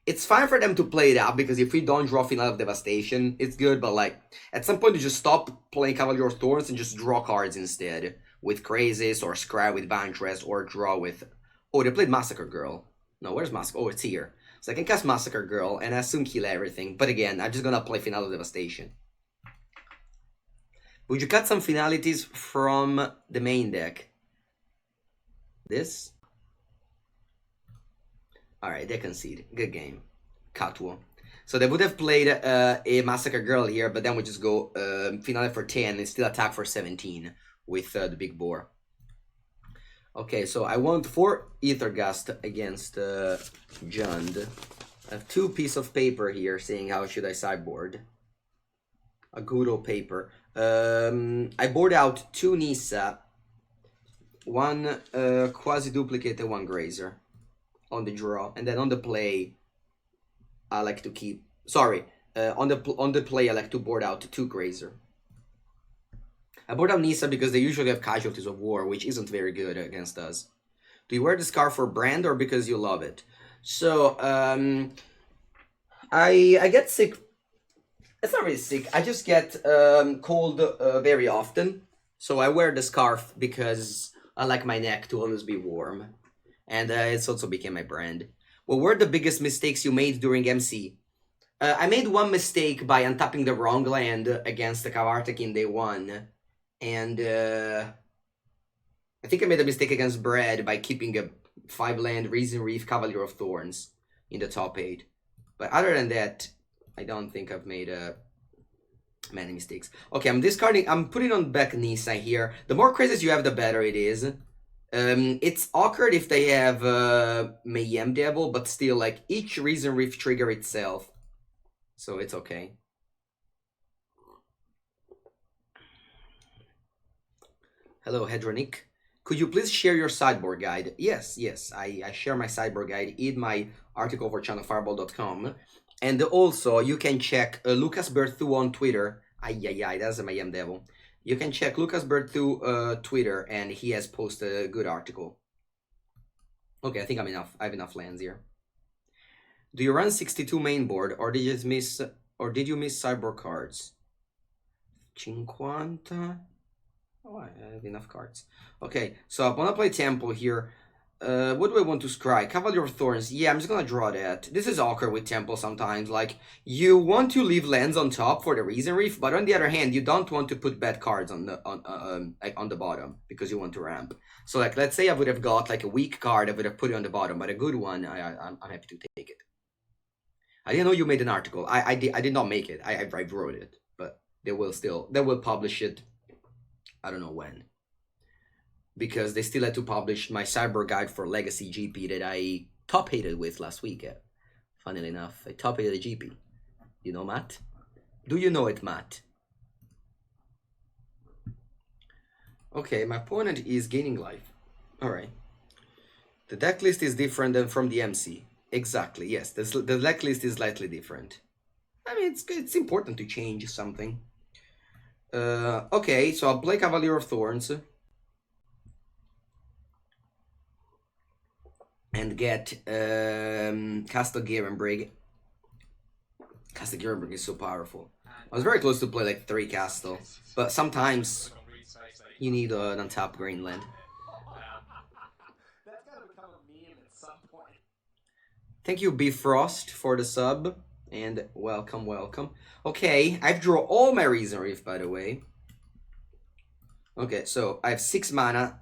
It's fine for them to play it out, because if we don't draw Finale of Devastation, it's good, but like at some point you just stop playing Cavalier of Thorns and just draw cards instead. With Crazes, or Scry with Vantress, or draw with... Oh, they played Massacre Girl. No, where's Massacre? Oh, it's here. So I can cast Massacre Girl, and I assume kill everything. But again, I'm just gonna play Finale of Devastation. Would you cut some Finalities from the main deck? This? Alright, they concede. Good game. Cut one. So they would have played a Massacre Girl here, but then we just go Finale for 10 and still attack for 17. With the Big Boar. Okay, so I want 4 Aethergust against Jund. I have 2 pieces of paper here saying how should I sideboard. A good old paper. I board out 2 Nissa, 1 Quasiduplicate and 1 Grazer on the draw, and then on the play I like to keep... Sorry, on the play I like to board out 2 Grazer. I board out Nissa because they usually have Casualties of War, which isn't very good against us. Do you wear the scarf for brand or because you love it? So, I get sick. It's not really sick. I just get cold very often. So I wear the scarf because I like my neck to always be warm. And it's also became my brand. What were the biggest mistakes you made during MC? I made one mistake by untapping the wrong land against the Kavartek in day 1. And I think I made a mistake against Bread by keeping 5-land Reason Reef Cavalier of Thorns in the top 8. But other than that, I don't think I've made many mistakes. Okay, I'm putting on back Nissa here. The more crazes you have, the better it is. It's awkward if they have Mayhem Devil, but still, like, each Reason Reef trigger itself. So it's okay. Hello, Hedronic. Could you please share your sideboard guide? Yes, I share my sideboard guide in my article for channelfireball.com. And also, you can check Lucas Berthu on Twitter. That's a Mayhem Devil. You can check Lucas Berthu Twitter, and he has posted a good article. Okay, I think I have enough lands here. Do you run 62 main board, or did you miss sideboard cards? 50. Oh, I have enough cards. Okay, so I want to play Temple here. What do I want to scry? Cavalier of Thorns. Yeah, I'm just gonna draw that. This is awkward with Temple sometimes. Like, you want to leave lands on top for the Reason Reef, but on the other hand, you don't want to put bad cards on the bottom because you want to ramp. So, like, let's say I would have got like a weak card, I would have put it on the bottom, but a good one, I'm happy to take it. I didn't know you made an article. I did not make it. I wrote it, but they will publish it. I don't know when, because they still had to publish my cyber guide for Legacy GP that I top-hated with last week. Funnily enough, I top-hated a GP. You know, Matt? Do you know it, Matt? Okay, my opponent is gaining life. Alright. The deck list is different than from the MC. Exactly, yes. The deck list is slightly different. I mean, it's important to change something. Okay, so I'll play Cavalier of Thorns. And get Castle Garenbrig. Castle Garenbrig is so powerful. I was very close to play like 3 Castle, but sometimes you need an untapped Greenland. That's gotta become a meme at some point. Thank you, Bifrost, for the sub, and welcome. Okay, I've drawn all my Reason Reef, by the way. Okay, so I have 6 mana.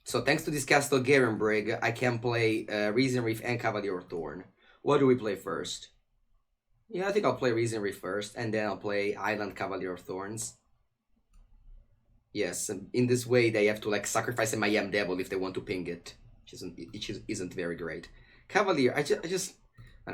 So thanks to this Castle Garenbrig, I can play Reason Reef and Cavalier Thorn. What do we play first? Yeah, I think I'll play Reason Reef first, and then I'll play Island Cavalier of Thorns. Yes, in this way they have to like sacrifice a Mayhem Devil if they want to ping it, which isn't very great. Cavalier, I don't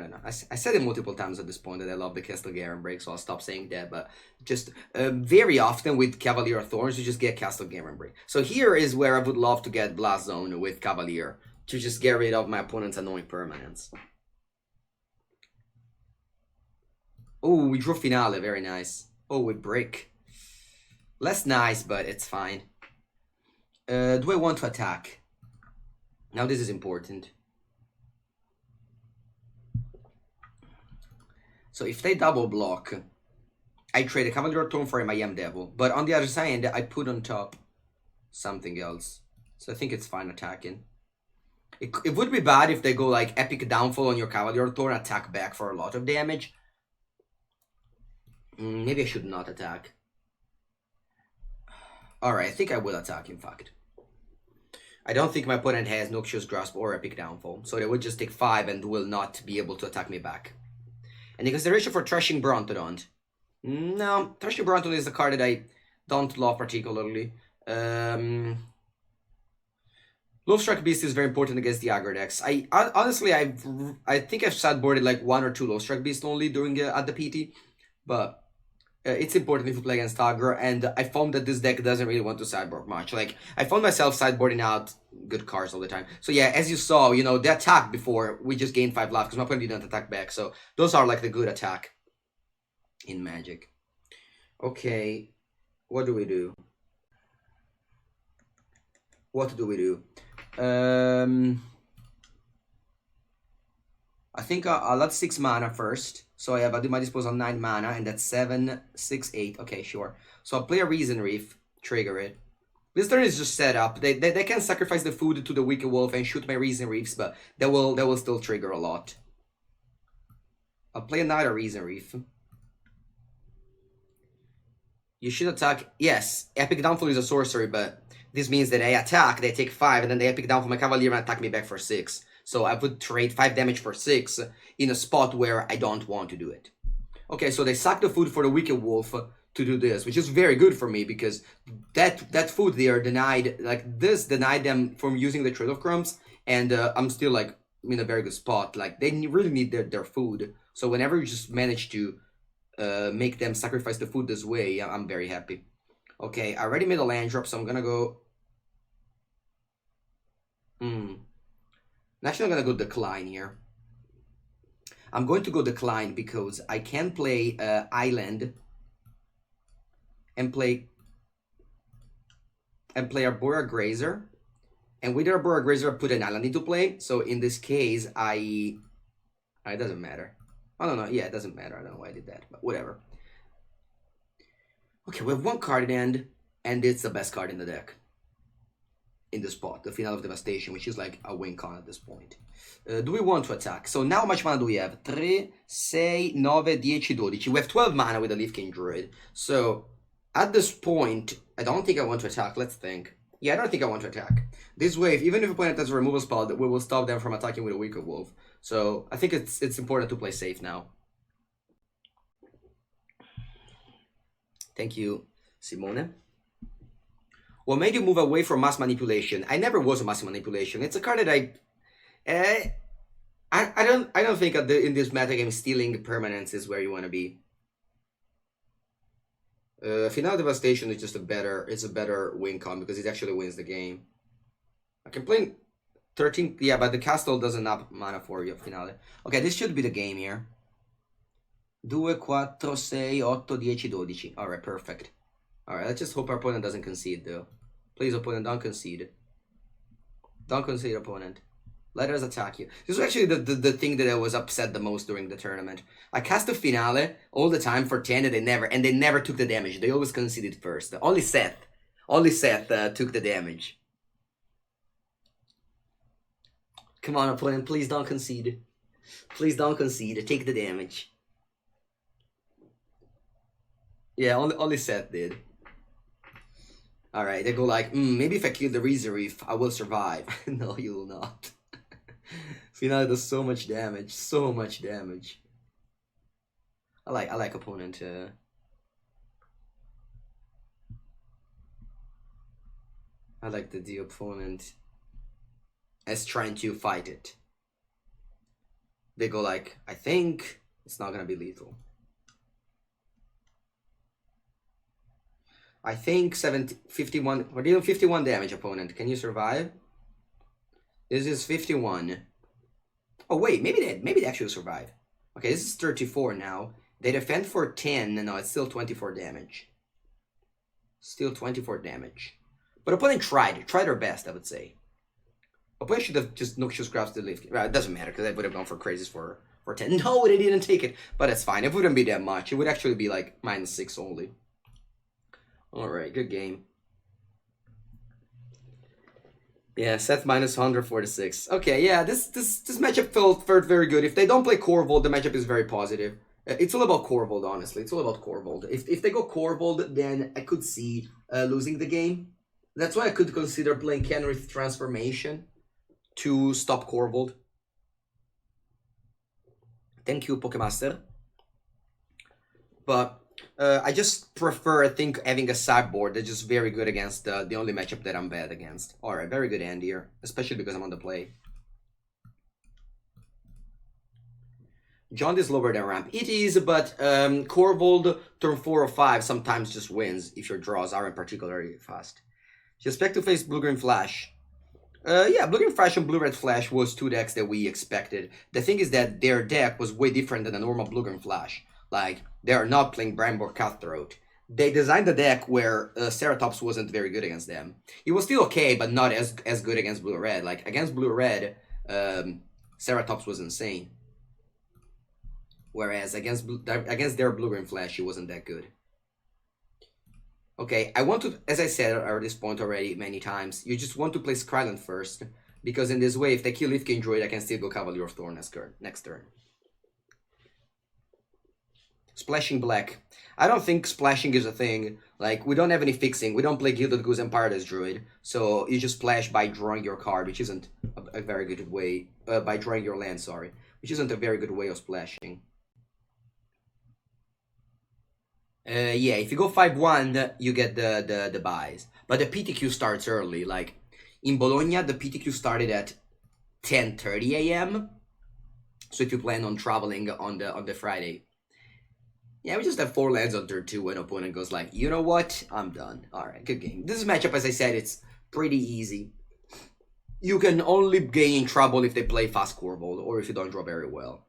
know. I said it multiple times at this point that I love the Castle Garenbrig, so I'll stop saying that. But just very often with Cavalier Thorns, you just get Castle Garenbrig. So here is where I would love to get Blast Zone with Cavalier to just get rid of my opponent's annoying permanents. Oh, we drew Finale, very nice. Oh, we break. Less nice, but it's fine. Do I want to attack? Now this is important. So if they double block, I trade a Cavalier Thorn for a Mayhem Devil. But on the other side, I put on top something else. So I think it's fine attacking. It would be bad if they go like Epic Downfall on your Cavalier Thorn, attack back for a lot of damage. Maybe I should not attack. Alright, I think I will attack, in fact. I don't think my opponent has Noxious Grasp or Epic Downfall. So they would just take 5 and will not be able to attack me back. Any consideration for Thrashing Brontodon? No, Thrashing Brontodon is a card that I don't love particularly. Low Strike Beast is very important against the aggro decks. Honestly, I think I've sideboarded like 1 or 2 Low Strike Beast only during at the PT, but it's important if you play against aggro. And I found that this deck doesn't really want to sideboard much. Like I found myself sideboarding out good cards all the time. So yeah, as you saw, you know, the attack before we just gained 5 life because my opponent didn't attack back. So those are like the good attack in Magic. Okay, what do we do? What do we do? I think I'll add 6 mana first. So I have at my disposal 9 mana, and that's 7, 6, 8. Okay, sure. So I'll play a Reason Reef, trigger it. This turn is just set up. They can sacrifice the food to the Wicked Wolf and shoot my Reason Reefs, but they will still trigger a lot. I'll play another Reason Reef. You should attack. Yes, Epic Downfall is a sorcery, but this means that I attack, they take 5, and then the Epic Downfall my Cavalier and attack me back for 6. So I would trade 5 damage for 6 in a spot where I don't want to do it. Okay, so they sack the food for the Wicked Wolf to do this, which is very good for me because that food there denied, like this denied them from using the Trail of Crumbs, and I'm still like in a very good spot. Like they really need their food. So whenever you just manage to make them sacrifice the food this way, I'm very happy. Okay, I already made a land drop, so I'm gonna go. Actually, I'm gonna go decline here. I'm going to go decline because I can play island and play Arbora Grazer, and with Arbora Grazer I put an island into play. So in this case, it doesn't matter. I don't know. Yeah, it doesn't matter. I don't know why I did that, but whatever. Okay, we have one card in hand, and it's the best card in the deck. In the spot, the Finale of Devastation, which is like a win con at this point. Do we want to attack? So now how much mana do we have? 3, 6, 9, 10, 12. We have 12 mana with the Leaf King Druid. So at this point, I don't think I want to attack. Let's think. Yeah, I don't think I want to attack. This way, even if opponent has a removal spell, we will stop them from attacking with a Wicked Wolf. So I think it's important to play safe now. Thank you, Simone. What made you move away from mass manipulation? I never was a mass manipulation. It's a card that I don't think in this metagame stealing permanence is where you want to be. Finale Devastation is just a better win con because it actually wins the game. I can play 13, yeah, but the castle doesn't have mana for you, Finale. Okay, this should be the game here. 2, 4, 6, 8, 10, 12. Alright, perfect. Alright, let's just hope our opponent doesn't concede though. Please, opponent, don't concede. Don't concede, opponent. Let us attack you. This was actually the thing that I was upset the most during the tournament. I cast the Finale all the time for 10 and they never took the damage. They always conceded first. Only Seth took the damage. Come on, opponent, please don't concede. Please don't concede. Take the damage. Yeah, only Seth did. Alright, they go like, maybe if I kill the Reserve, I will survive. No, you will not. Finale does so much damage. So much damage. I like opponent. I like that the opponent is trying to fight it. They go like, I think it's not gonna be lethal. I think 51. We're dealing 51 damage, opponent. Can you survive? This is 51. Oh wait, maybe they actually survive. Okay, this is 34 now. They defend for 10. No, it's still 24 damage. Still 24 damage. But opponent tried their best, I would say. Opponent should have just Noxious Grasp the Leaf. Well, it doesn't matter because I would have gone for crazes for 10. No, they didn't take it. But it's fine. It wouldn't be that much. It would actually be like -6 only. Alright, good game. Yeah, Seth minus 146. Okay, yeah, this matchup felt very good. If they don't play Corvold, the matchup is very positive. It's all about Corvold, honestly. It's all about Corvold. If they go Corvold, then I could see losing the game. That's why I could consider playing Kenrith Transformation to stop Corvold. Thank you, Pokemaster. But I just prefer, I think, having a sideboard that's just very good against the only matchup that I'm bad against. Alright, very good hand here, especially because I'm on the play. John is lower than ramp. It is, but Corvold turn 4 or 5 sometimes just wins if your draws aren't particularly fast. You expect to face Blue-Green Flash. Yeah, Blue-Green Flash and Blue-Red Flash was 2 decks that we expected. The thing is that their deck was way different than a normal Blue-Green Flash. Like, they are not playing Bramble Cutthroat. They designed the deck where Ceratops wasn't very good against them. It was still okay, but not as good against Blue-Red. Like, against Blue-Red, Ceratops was insane. Whereas against their Blue-Green Flash, it wasn't that good. Okay, I want to, as I said at this point already many times, you just want to play Skryland first. Because in this way, if they kill Leaf King Druid, I can still go Cavalier of Thorn next turn. Splashing Black. I don't think splashing is a thing. Like, we don't have any fixing. We don't play Gilded Goose and Paradise Druid. So you just splash by drawing your card, which isn't a very good way. By drawing your land, sorry. Which isn't a very good way of splashing. Yeah, if you go 5-1, you get the buys. But the PTQ starts early. Like, in Bologna, the PTQ started at 10:30 a.m. So if you plan on traveling on the Friday. Yeah, we just have 4 lands on turn 2 when opponent goes like, you know what? I'm done. Alright, good game. This matchup, as I said, it's pretty easy. You can only get in trouble if they play fast Corvold or if you don't draw very well.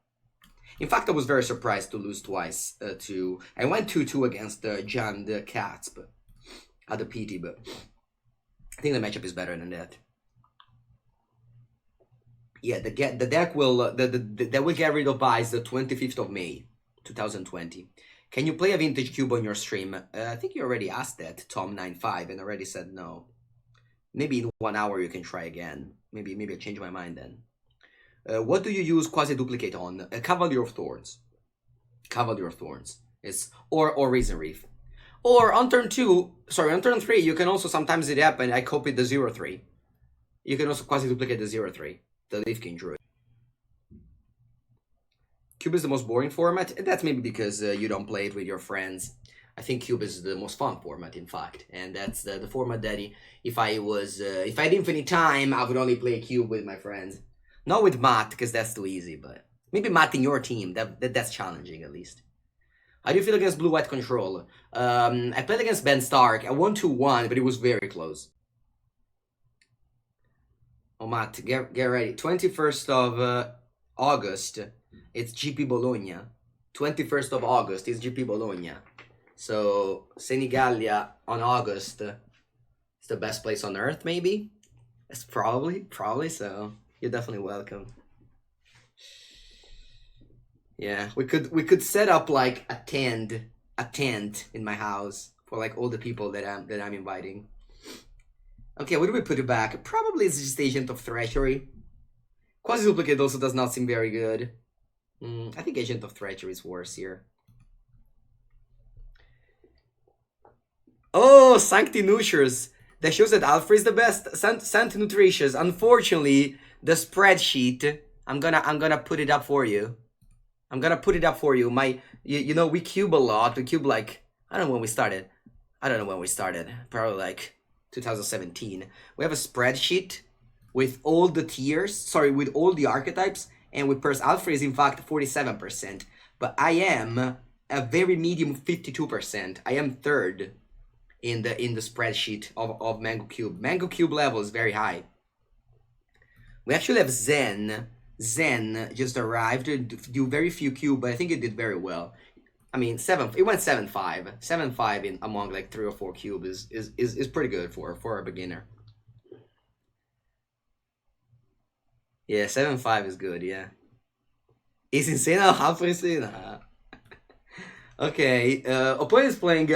In fact, I was very surprised to lose twice to... I went 2-2 against Jan the Cats but at the PT, but I think the matchup is better than that. Yeah, the deck will... that will get rid of buys the 25th of May, 2020. Can you play a Vintage Cube on your stream? I think you already asked that, Tom95, and already said no. Maybe in 1 hour you can try again. Maybe I change my mind then. What do you use Quasiduplicate on? Cavalier of Thorns. Cavalier of Thorns. It's or Risen Reef. Or on turn 3, you can also sometimes it happen. I copy the 0-3. You can also Quasiduplicate the 0-3. The Leaf King Druid. Cube is the most boring format. That's maybe because you don't play it with your friends. I think Cube is the most fun format, in fact, and that's the format that if I had infinite time, I would only play Cube with my friends. Not with Matt, because that's too easy, but maybe Matt in your team. That's challenging at least. How do you feel against Blue-White Control? I played against Ben Stark. I won 2-1, but it was very close. Oh, Matt, get ready. 21st of August. It's GP Bologna. 21st of August is GP Bologna. So, Senigallia on August is the best place on earth, maybe? That's probably so. You're definitely welcome. Yeah, we could set up like a tent in my house for like all the people that I'm inviting. Okay, what do we put it back? Probably it's just Agent of Treachery. Quasiduplicate also does not seem very good. I think Agent of Treachery is worse here. Oh, Sancti Nutritious. That shows that Alfred is the best. Sancti Nutritious. Unfortunately, the spreadsheet. I'm gonna put it up for you. I'm gonna put it up for you. You know, we cube a lot. We cube like, I don't know when we started. Probably like 2017. We have a spreadsheet with all the tiers. Sorry, with all the archetypes. And with Purse Alfred is in fact 47%. But I am a very medium 52%. I am third in the spreadsheet of Mango Cube. Mango Cube level is very high. We actually have Zen. Zen just arrived to do very few cube, but I think it did very well. I mean, it went 7-5. 7-5 in among like 3 or 4 cube is pretty good for a beginner. Yeah, 7-5 is good, yeah. Is insane how half insane? Okay, opponent is playing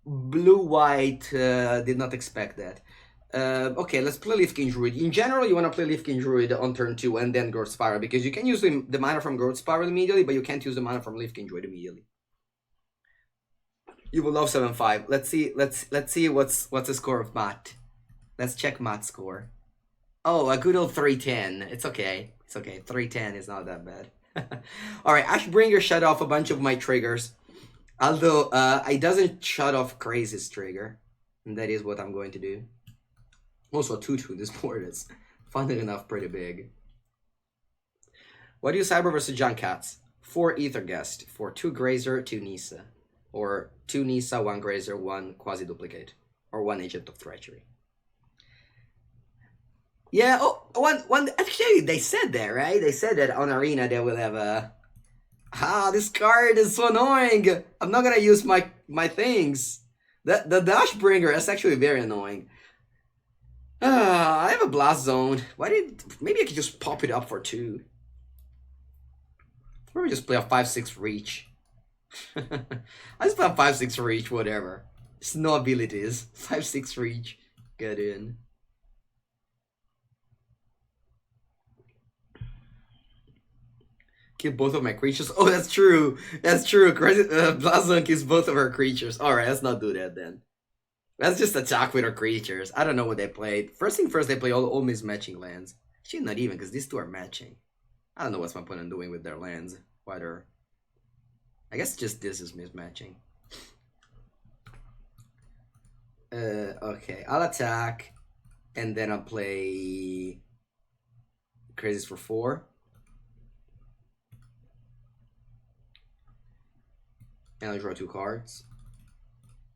blue-white, did not expect that. Okay, let's play Leaf King Druid. In general, you want to play Leaf King Druid on turn 2 and then Growth Spiral, because you can use the mana from Growth Spiral immediately, but you can't use the mana from Leaf King Druid immediately. You will love 7-5. Let's see what's the score of Matt. Let's check Matt's score. Oh, a good old 310. It's okay. It's okay. 310 is not that bad. Alright, Ashbringer shut off a bunch of my triggers. Although, it doesn't shut off Crazy's trigger. And that is what I'm going to do. Also, 2-2, this board is, funnily enough, pretty big. What do you cyber versus Junk Cats? 4 Ethergast, for 2 Grazer, 2 Nissa. Or 2 Nissa, 1 Grazer, 1 Quasiduplicate. Or 1 Agent of Treachery. Yeah, one. Actually, they said that, right? They said that on Arena they will have a... this card is so annoying! I'm not gonna use my things. The Dashbringer is actually very annoying. I have a Blast Zone. Maybe I could just pop it up for 2. Or we just play a 5-6 Reach. I just play a 5-6 Reach, whatever. It's no abilities. 5-6 Reach. Get in. Kill both of my creatures. Oh, that's true. That's true. Blazon kills both of her creatures. Alright, let's not do that then. Let's just attack with our creatures. I don't know what they played. First thing first, they play all mismatching lands. Actually, not even, because these two are matching. I don't know what's my opponent doing with their lands. Why they're... I guess just this is mismatching. Okay, I'll attack. And then I'll play... Crazies for 4. And I'll draw 2 cards.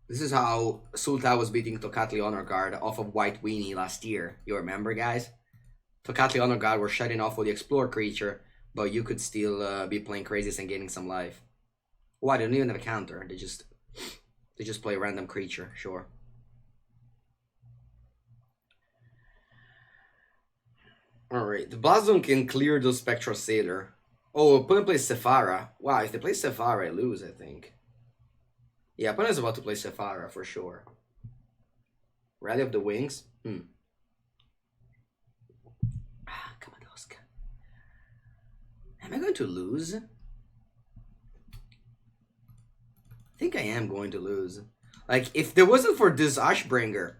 This is how Sulta was beating Tocatli Honor Guard off of White Weenie last year. You remember, guys? Tocatli Honor Guard were shutting off with the Explore creature, but you could still be playing Crazies and gaining some life. Why? They don't even have a counter. They just play a random creature, sure. Alright, the Blazon can clear the Spectral Sailor. Oh, opponent plays Sephara. Wow, if they play Sephara, I lose, I think. Yeah, opponent's about to play Sephara for sure. Rally of the Wings? Come on, Oscar. Am I going to lose? I think I am going to lose. Like, if there wasn't for this Ashbringer,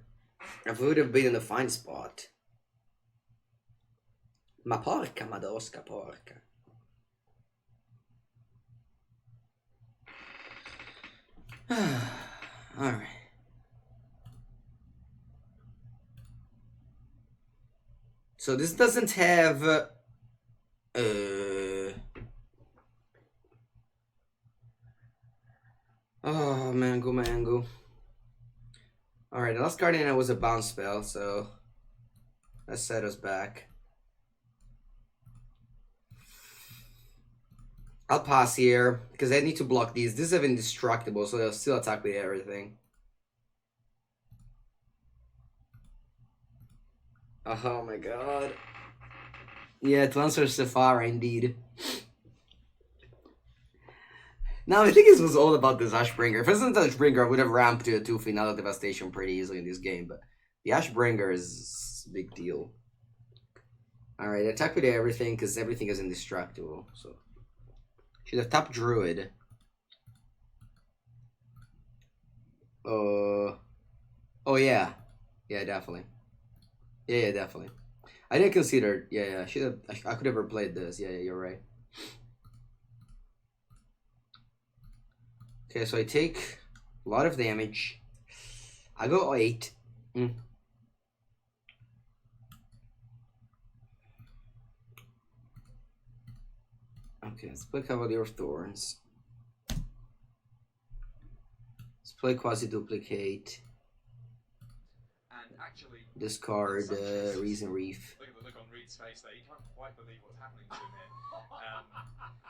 I would have been in a fine spot. Ma porca madosca, porca. Alright. So this doesn't have oh, mango. Alright, the last card in it was a bounce spell, so let's set us back. I'll pass here, because I need to block these. This is indestructible, so they'll still attack with everything. Oh my god. Yeah, to answer Sephara, indeed. Now, I think this was all about this Ashbringer. If it wasn't Ashbringer, I would have ramped to a 2 Finality of Devastation pretty easily in this game, but the Ashbringer is a big deal. Alright, attack with everything, because everything is indestructible, so... Should have tapped Druid. Oh yeah. Yeah, definitely. Yeah, definitely. I didn't consider. Yeah. I could have replayed this. Yeah, you're right. Okay, so I take a lot of damage. I go 8. Okay, let's play Cavalier of Thorns. Let's play Quasiduplicate. And actually, discard Reason Reef. Look at the look on Reed's face there. He can't quite believe what's happening to him here.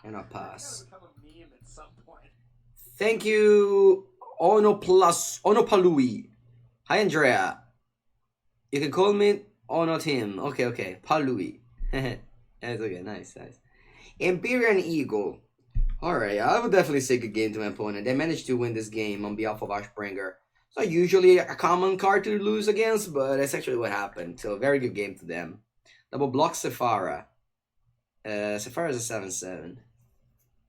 And I'll pass. It's gonna become a meme at some point. Thank you, Onopalui. Hi, Andrea. You can call me Onot him. Okay. Palui. That's okay. Nice. Empyrean Eagle. Alright, I would definitely say good game to my opponent. They managed to win this game on behalf of Ashbringer. It's not usually a common card to lose against, but that's actually what happened. So, very good game to them. Double block Sephara. Sephara is a 7/7.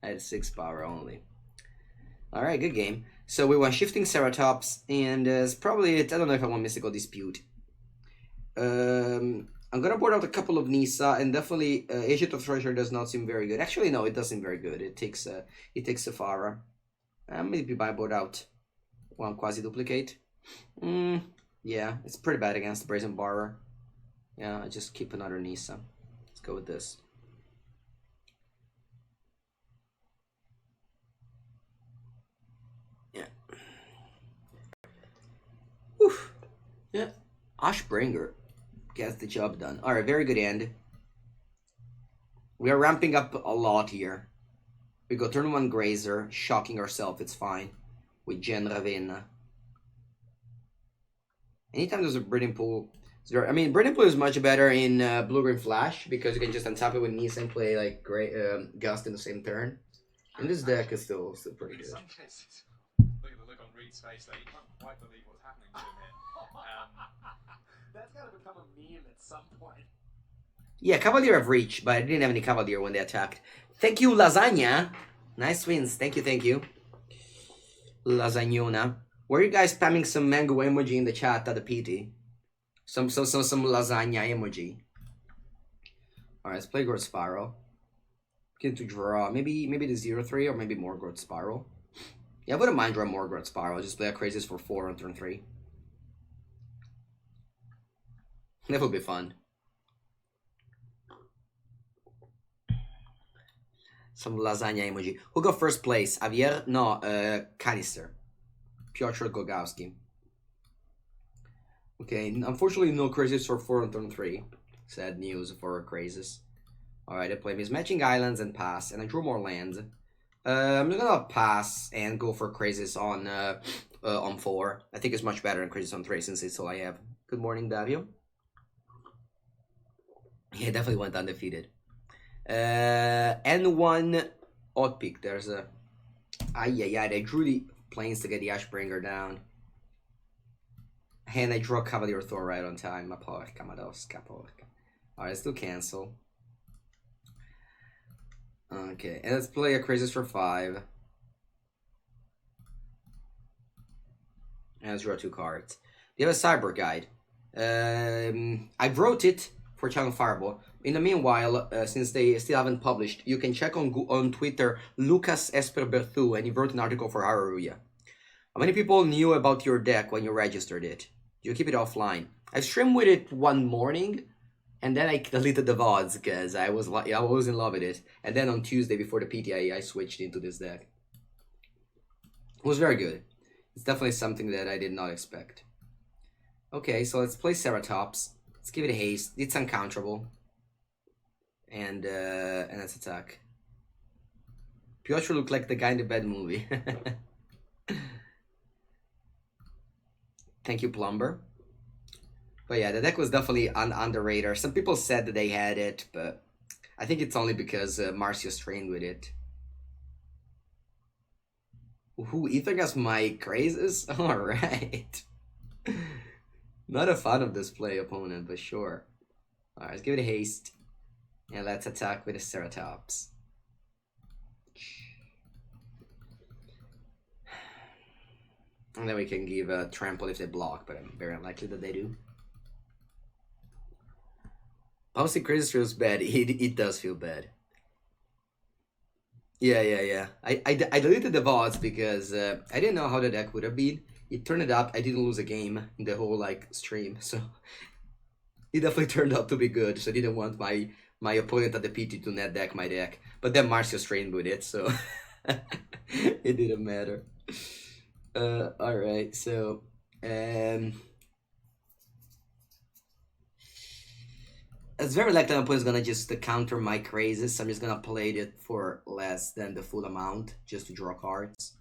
I had 6 power only. Alright, good game. So, we want Shifting Ceratops, and it's probably, I don't know if I want Mystical Dispute. I'm gonna board out a couple of Nissa, and definitely Agent of Treasure does not seem very good. Actually, no, it does seem very good. It takes Sephara. Maybe buy board out one Quasiduplicate. Yeah, it's pretty bad against the Brazen Borrower. Yeah, I just keep another Nissa. Let's go with this. Yeah. Oof. Yeah. Ashbringer gets the job done. Alright, very good end. We are ramping up a lot here. We go turn 1 Grazer, shocking ourselves, it's fine. With Gen Ravenna. Anytime there's a Breeding Pool... I mean, Breeding Pool is much better in Blue-Green Flash, because you can just untap it with Nissa and play like Gust in the same turn. And this deck is still pretty good. In some cases, look at the look on Reed's face there. He can't quite believe what's happening to him here. That's gotta become a meme at some point. Yeah, Cavalier have reach, but I didn't have any Cavalier when they attacked. Thank you, Lasagna. Nice wins. Thank you. Lasagnona. Were you guys spamming some mango emoji in the chat at the PT? Some lasagna emoji. Alright, let's play Growth Spiral. Get to draw. Maybe the 0-3 or maybe more Growth Spiral. Yeah, I wouldn't mind drawing more Growth Spiral. Just play a Crazes for 4 on turn 3. That would be fun. Some lasagna emoji. Who got first place? Javier? No, Canister. Piotr Gogowski. Okay, unfortunately no Crazes for 4 on turn 3. Sad news for Crazes. Alright, I play Mismatching Islands and pass, and I drew more lands. I'm gonna pass and go for Crazes on 4. I think it's much better than Crazes on 3 since it's all I have. Good morning, Davio. Yeah, definitely went undefeated. N1 odd pick. There's a they drew the planes to get the Ashbringer down. And I draw Cavalier Thor right on time. Alright, let's do cancel. Okay, and let's play a Crazes for 5. And let's draw 2 cards. You have a Cyber Guide. I wrote it for Channel Fireball. In the meanwhile, since they still haven't published, you can check on Twitter Lucas Esperberthu, and he wrote an article for Haruya. How many people knew about your deck when you registered it? You keep it offline. I streamed with it one morning, and then I deleted the VODs because I was in love with it. And then on Tuesday before the PTI, I switched into this deck. It was very good. It's definitely something that I did not expect. Okay, so let's play Ceratops. Let's give it a haste. It's uncounterable. And let's attack. Piotr looked like the guy in the bad movie. Thank you, Plumber. But yeah, the deck was definitely on the radar. Some people said that they had it, but I think it's only because Marcius trained with it. Ooh, Ethergas my crazes? Alright. Not a fan of this play opponent, but sure. Alright, let's give it a haste. And let's attack with a Ceratops. And then we can give a trample if they block, but I'm very unlikely that they do. Obviously, Crazes feels bad. It does feel bad. Yeah. I deleted the VODs because I didn't know how the deck would have been. It turned out I didn't lose a game in the whole stream, so it definitely turned out to be good. So I didn't want my opponent at the PT to net deck my deck, but then Marcius trained with it, so it didn't matter. All right, so it's very likely my opponent's gonna just counter my Crazes. So I'm just gonna play it for less than the full amount just to draw cards.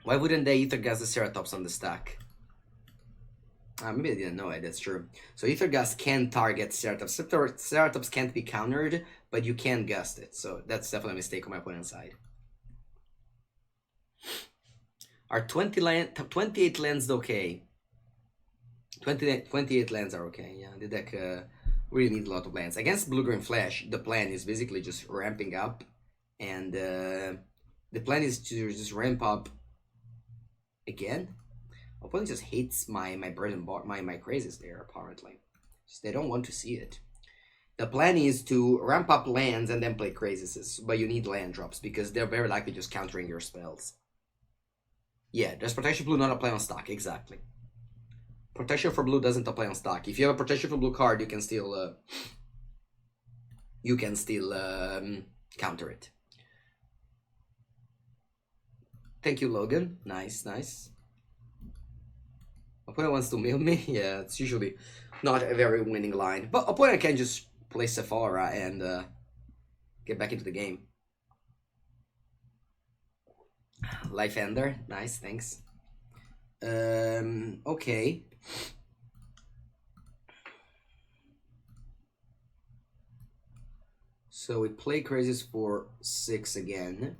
Why wouldn't they Ethergas the Ceratops on the stack? Maybe I didn't know it, that's true. So Ethergas can target Ceratops. Ceratops can't be countered, but you can gust it. So that's definitely a mistake on my opponent's side. Are 28 lands okay? 28 lands are okay, yeah. The deck really needs a lot of lands. Against Blue-Green Flash, the plan is basically just ramping up. And the plan is to just ramp up again. Opponent just hates my bread and butter, my Crazes there, apparently. Just, they don't want to see it. The plan is to ramp up lands and then play Crazes, but you need land drops because they're very likely just countering your spells. Yeah, there's Protection Blue not apply on stock, exactly. Protection for Blue doesn't apply on stock. If you have a Protection for Blue card, you can still counter it. Thank you, Logan. Nice. Opponent wants to mill me? Yeah, it's usually not a very winning line. But opponent can just play Sephora and get back into the game. Life Ender. Nice, thanks. Okay. So we play Crazes for 6 again.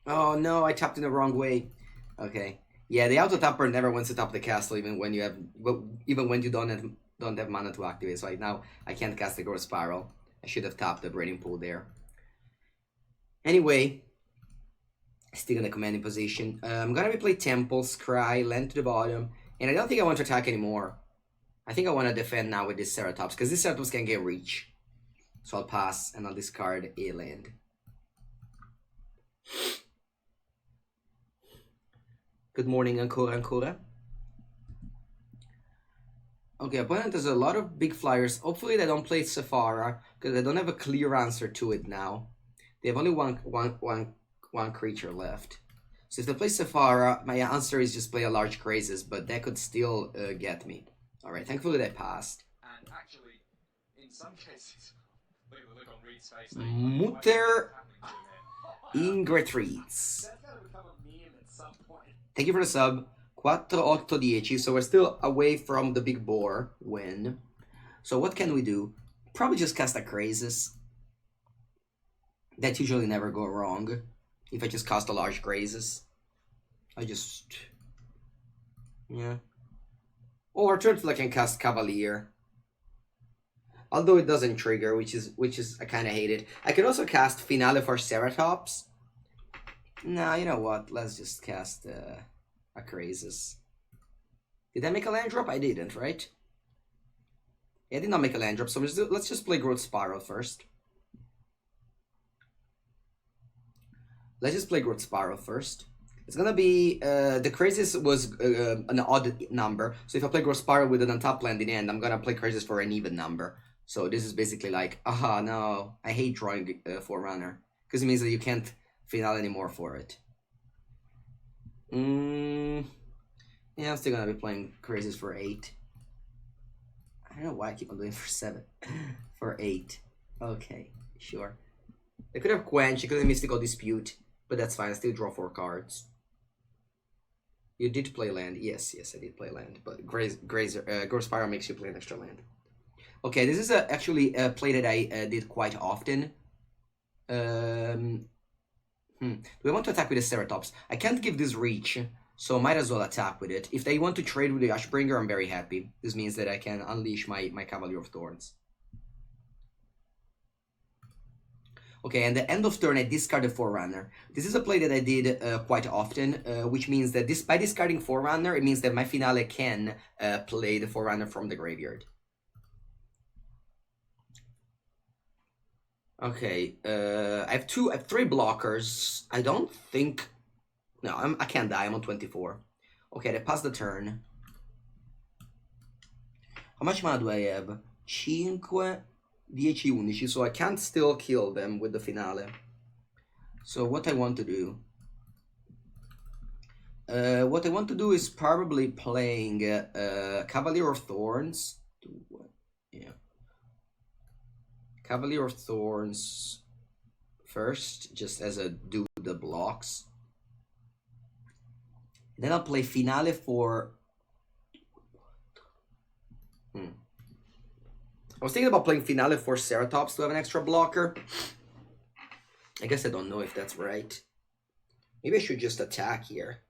Oh no, I tapped in the wrong way. Okay. Yeah, the auto tapper never wants to tap the castle even when you have even when you don't have mana to activate. So right now I can't cast the Growth Spiral. I should have tapped the Braiding Pool there. Anyway, still in the commanding position. I'm gonna replay Temple, Scry, land to the bottom, and I don't think I want to attack anymore. I think I want to defend now with this Ceratops, because this Ceratops can get reach. So I'll pass and I'll discard a land. Good morning, Ancora. Okay, opponent has a lot of big flyers. Hopefully they don't play Sephara, because I don't have a clear answer to it now. They have only one creature left. So if they play Sephara, my answer is just play a large Crazes, but that could still get me. Alright, thankfully they passed. And actually, in some cases, look on Reed's face. Mutter Ingretreats. That's gotta become a meme at some point. Thank you for the sub. 4-8-10, so we're still away from the big boar win. So what can we do? Probably just cast a Crazes. That usually never go wrong. If I just cast a large Crazes. Yeah. Or alternatively I can cast Cavalier. Although it doesn't trigger, which is I kinda hate it. I could also cast Finale for Ceratops. Nah, you know what? Let's just cast a Crazes. Did I make a land drop? I didn't, right? Yeah, I did not make a land drop, so let's just play Growth Spiral first. Let's just play Growth Spiral first. It's gonna be, the Crazes was an odd number, so if I play Growth Spiral with an untapped land in the end, I'm gonna play Crazes for an even number. So this is basically like, aha, no, I hate drawing Forerunner, because it means that you can't Finale anymore for it. Yeah, I'm still gonna be playing Crazes for 8. I don't know why I keep on doing for 7. For 8. Okay, sure. They could have Quench, they could have Mystical Dispute, but that's fine, I still draw 4 cards. You did play land. Yes, I did play land, but Growth Spiral makes you play an extra land. Okay, this is actually a play that I did quite often. Do I want to attack with the Ceratops? I can't give this reach, so might as well attack with it. If they want to trade with the Ashbringer, I'm very happy. This means that I can unleash my Cavalier of Thorns. Okay, and the end of turn, I discard the Forerunner. This is a play that I did quite often, which means that by discarding Forerunner, it means that my Finale can play the Forerunner from the graveyard. Okay, I have 3 blockers. I don't think... No, I can't die, I'm on 24. Okay, I pass the turn. How much mana do I have? 5, 10, 11, so I can't still kill them with the Finale. So what I want to do... what I want to do is probably playing Cavalier of Thorns. Yeah. Cavalier of Thorns first, just as a do the blocks. Then I'll play Finale for... I was thinking about playing Finale for Ceratops to have an extra blocker. I guess I don't know if that's right. Maybe I should just attack here.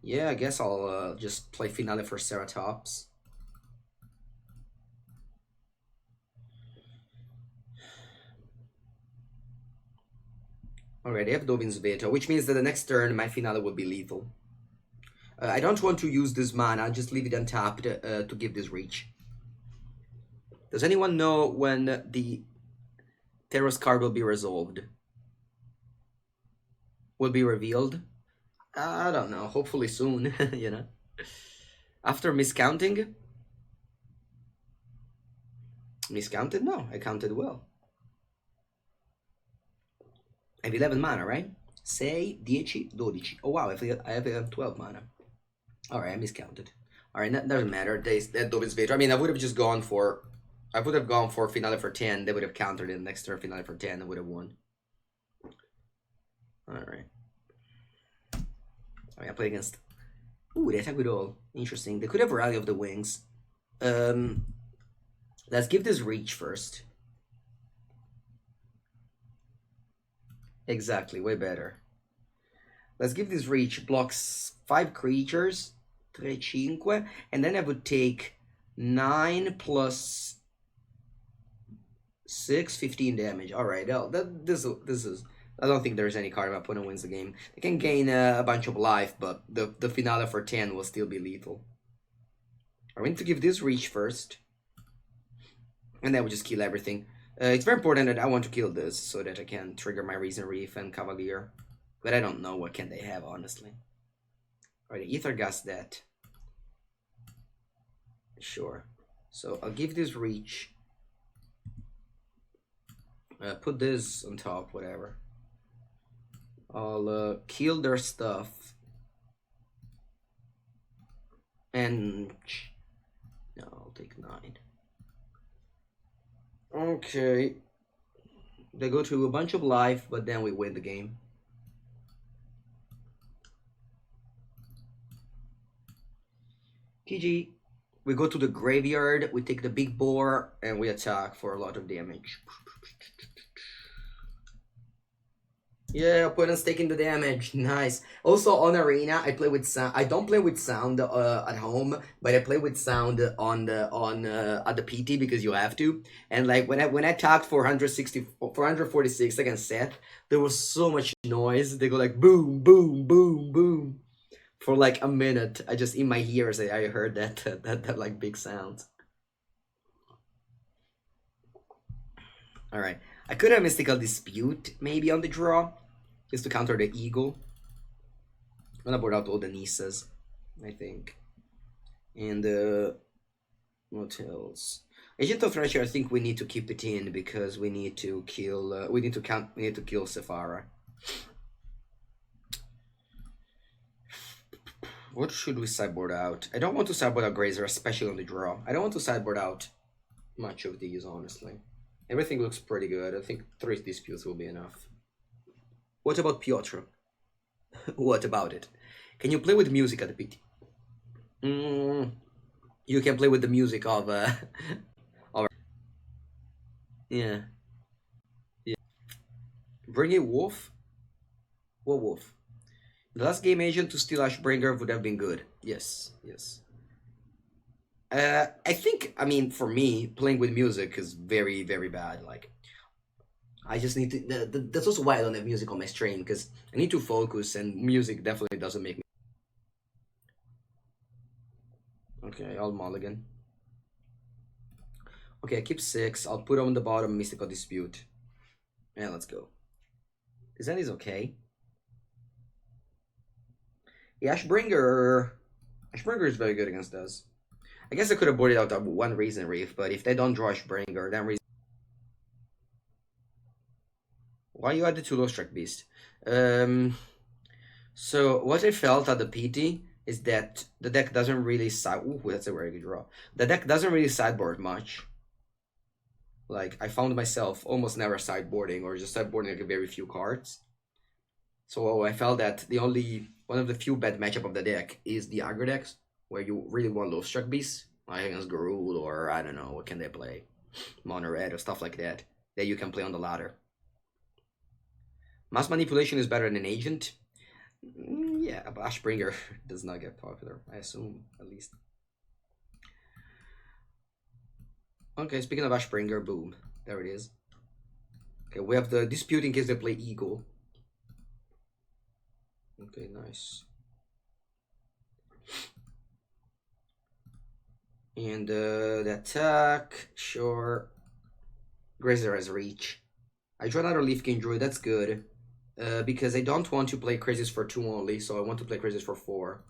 Yeah, I guess I'll just play Finale for Ceratops. Alright, I have Dovin's Veto, which means that the next turn my Finale will be lethal. I don't want to use this mana, just leave it untapped to give this reach. Does anyone know when the Terrace card will be resolved? Will be revealed? I don't know, hopefully soon, you know. After miscounting? Miscounted? No, I counted well. I have 11 mana, right? 6, 10, 12. Oh wow, I have 12 mana. Alright, I miscounted. Alright, that doesn't matter. That Dovin's Veto. I mean, I would have just gone for... I would have gone for Finale for 10. They would have countered it. Next turn, Finale for 10. I would have won. Alright. Alright, I play against... Ooh, they attack with all. Interesting. They could have Rally of the Wings. Let's give this reach first. Exactly, way better. Let's give this reach. Blocks 5 creatures. 3, 5. And then I would take 9 plus 6, 15 damage. Alright, this is... I don't think there's any card my opponent wins the game. They can gain a bunch of life, but the finale for 10 will still be lethal. I'm going to give this reach first. And then we just kill everything. It's very important that I want to kill this so that I can trigger my Reason Reef and Cavalier. But I don't know what can they have, honestly. Alright, Ether Gas that. Sure. So I'll give this reach. Put this on top, whatever. I'll kill their stuff. And... no, I'll take 9. Okay. They go through a bunch of life, but then we win the game. GG. We go to the graveyard, we take the big boar, and we attack for a lot of damage. Yeah, opponent's taking the damage. Nice. Also on Arena, I play with sound. I don't play with sound at home, but I play with sound on at the PT because you have to. And like when I attacked 446 against Seth, there was so much noise. They go like boom, boom, boom, boom for like a minute. I just in my ears I heard that like big sound. All right. I could have Mystical Dispute maybe on the draw. Just to counter the Eagle. I'm gonna board out all the Nissas, I think. And what else? Agent of Treachery, I think we need to keep it in because we need to kill we need to kill Sephara. What should we sideboard out? I don't want to sideboard out Grazer, especially on the draw. I don't want to sideboard out much of these, honestly. Everything looks pretty good. I think 3 disputes will be enough. What about Piotr? What about it? Can you play with music at the PT? You can play with the music of yeah. Bring a wolf? What wolf? The last game agent to steal Ashbringer would have been good. Yes, yes. I think, I mean, for me, playing with music is very, very bad. Like, I just need to... that's also why I don't have music on my stream, because I need to focus, and music definitely doesn't make me... Okay, I'll mulligan. Okay, I keep 6. I'll put on the bottom Mystical Dispute. Yeah, let's go. This end is okay. Yeah, Ashbringer is very good against us. I guess I could have boarded out that one Reason Reef, but if they don't draw Ashbringer, then Reason... Why you added 2 Low Strike Beast? So what I felt at the PT is that the deck doesn't really ooh, that's a very good draw. The deck doesn't really sideboard much. Like, I found myself almost never sideboarding, or just sideboarding like very few cards. So I felt that one of the few bad matchup of the deck is the aggro decks, where you really want Low Strike Beast, like against Garul, or I don't know, what can they play? Mono Red or stuff like that you can play on the ladder. Mass Manipulation is better than an Agent. Yeah, but Ashbringer does not get popular, I assume, at least. Okay, speaking of Ashbringer, boom. There it is. Okay, we have the Dispute in case they play Eagle. Okay, nice. And the attack, sure. Grazer has reach. I draw another Leaf King Druid, that's good. Because I don't want to play Crazes for 2 only, so I want to play Crazes for 4.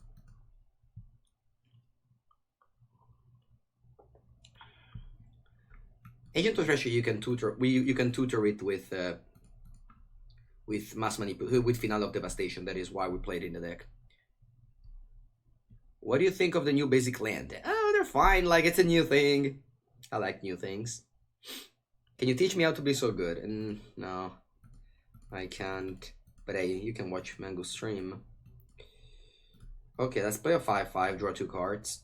Agent of Treachery, you can tutor it with Mass Manipulation, with Finality of Devastation. That is why we played in the deck. What do you think of the new basic land? Oh, they're fine. Like, it's a new thing. I like new things. Can you teach me how to be so good? And no, I can't. But hey, you can watch Mango stream. Okay, let's play a 5/5. Draw 2 cards.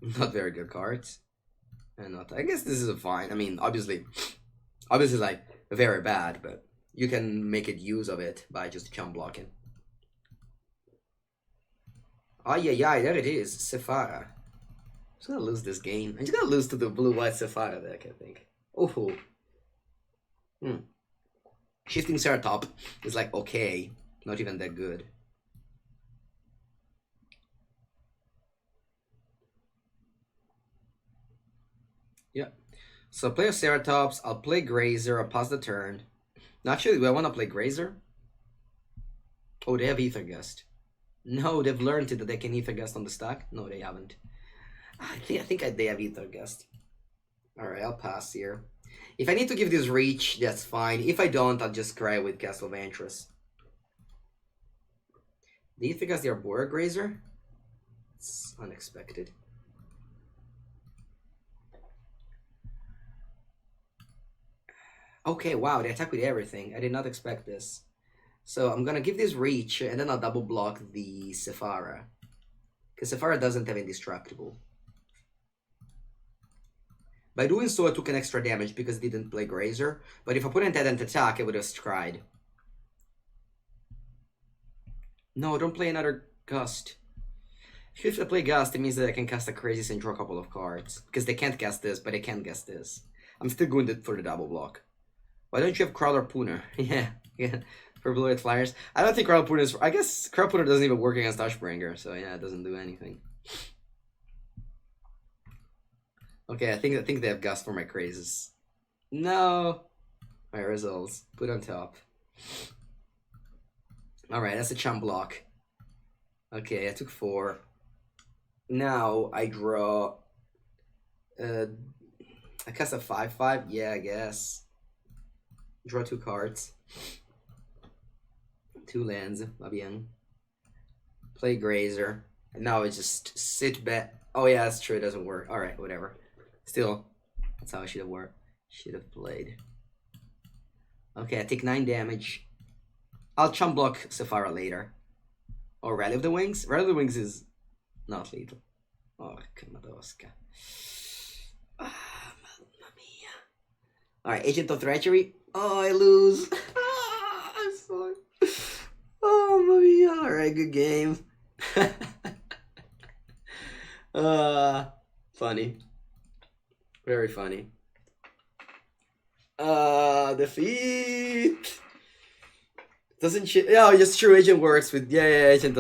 Not very good cards. And not. I guess this is a fine. I mean, obviously, like very bad, but you can make it use of it by just chump blocking. Oh yeah, there it is, Sephara. I'm just gonna lose this game. I'm just gonna lose to the blue-white Sephara deck, I think. Oh. Shifting Ceratop is like okay, not even that good. Yeah. So play a Ceratops, I'll play Grazer, I'll pass the turn. No, actually, do I want to play Grazer? Oh, they have Ether Gust. No, they've learned that they can Ether Gust on the stack. No, they haven't. I think they have Ether Gust. Alright, I'll pass here. If I need to give this reach, that's fine. If I don't, I'll just cry with Castle of Ventress. Do you think as the Arbora Grazer? It's unexpected. Okay, wow, they attack with everything. I did not expect this. So I'm gonna give this reach, and then I'll double block the Sephara. Because Sephara doesn't have Indestructible. By doing so, I took an extra damage because I didn't play Grazer. But if opponent hadn't attacked, I would have cried. No, don't play another Gust. If I play Gust, it means that I can cast a Crazy and draw a couple of cards. Because they can't cast this, but they can cast this. I'm still going for the double block. Why don't you have Crowler Pooner? yeah. For Blue-White Flyers. I don't think Crowler Pooner is... I guess Crowler Pooner doesn't even work against Ashbringer, so yeah, it doesn't do anything. Okay, I think they have Gust for my Crazes. No! My results. Put on top. Alright, that's a chump block. Okay, I took 4. Now I draw... I cast a 5/5? Yeah, I guess. Draw 2 cards. 2 lands, bien. Play Grazer. And now I just sit back. Oh yeah, that's true, it doesn't work. Alright, whatever. Still, that's how I should have worked. Should have played. Okay, I take 9 damage. I'll chump block Sephara later. Or Rally of the Wings? Rally of the Wings is not lethal. Oh, Kamadoska. Ah, mamma mia. Alright, Agent of Treachery. Oh, I lose. I'm sorry. Oh, mamma mia. Alright, good game. Funny. Very funny. Defeat. Doesn't she? Yeah, just true agent works with Agent.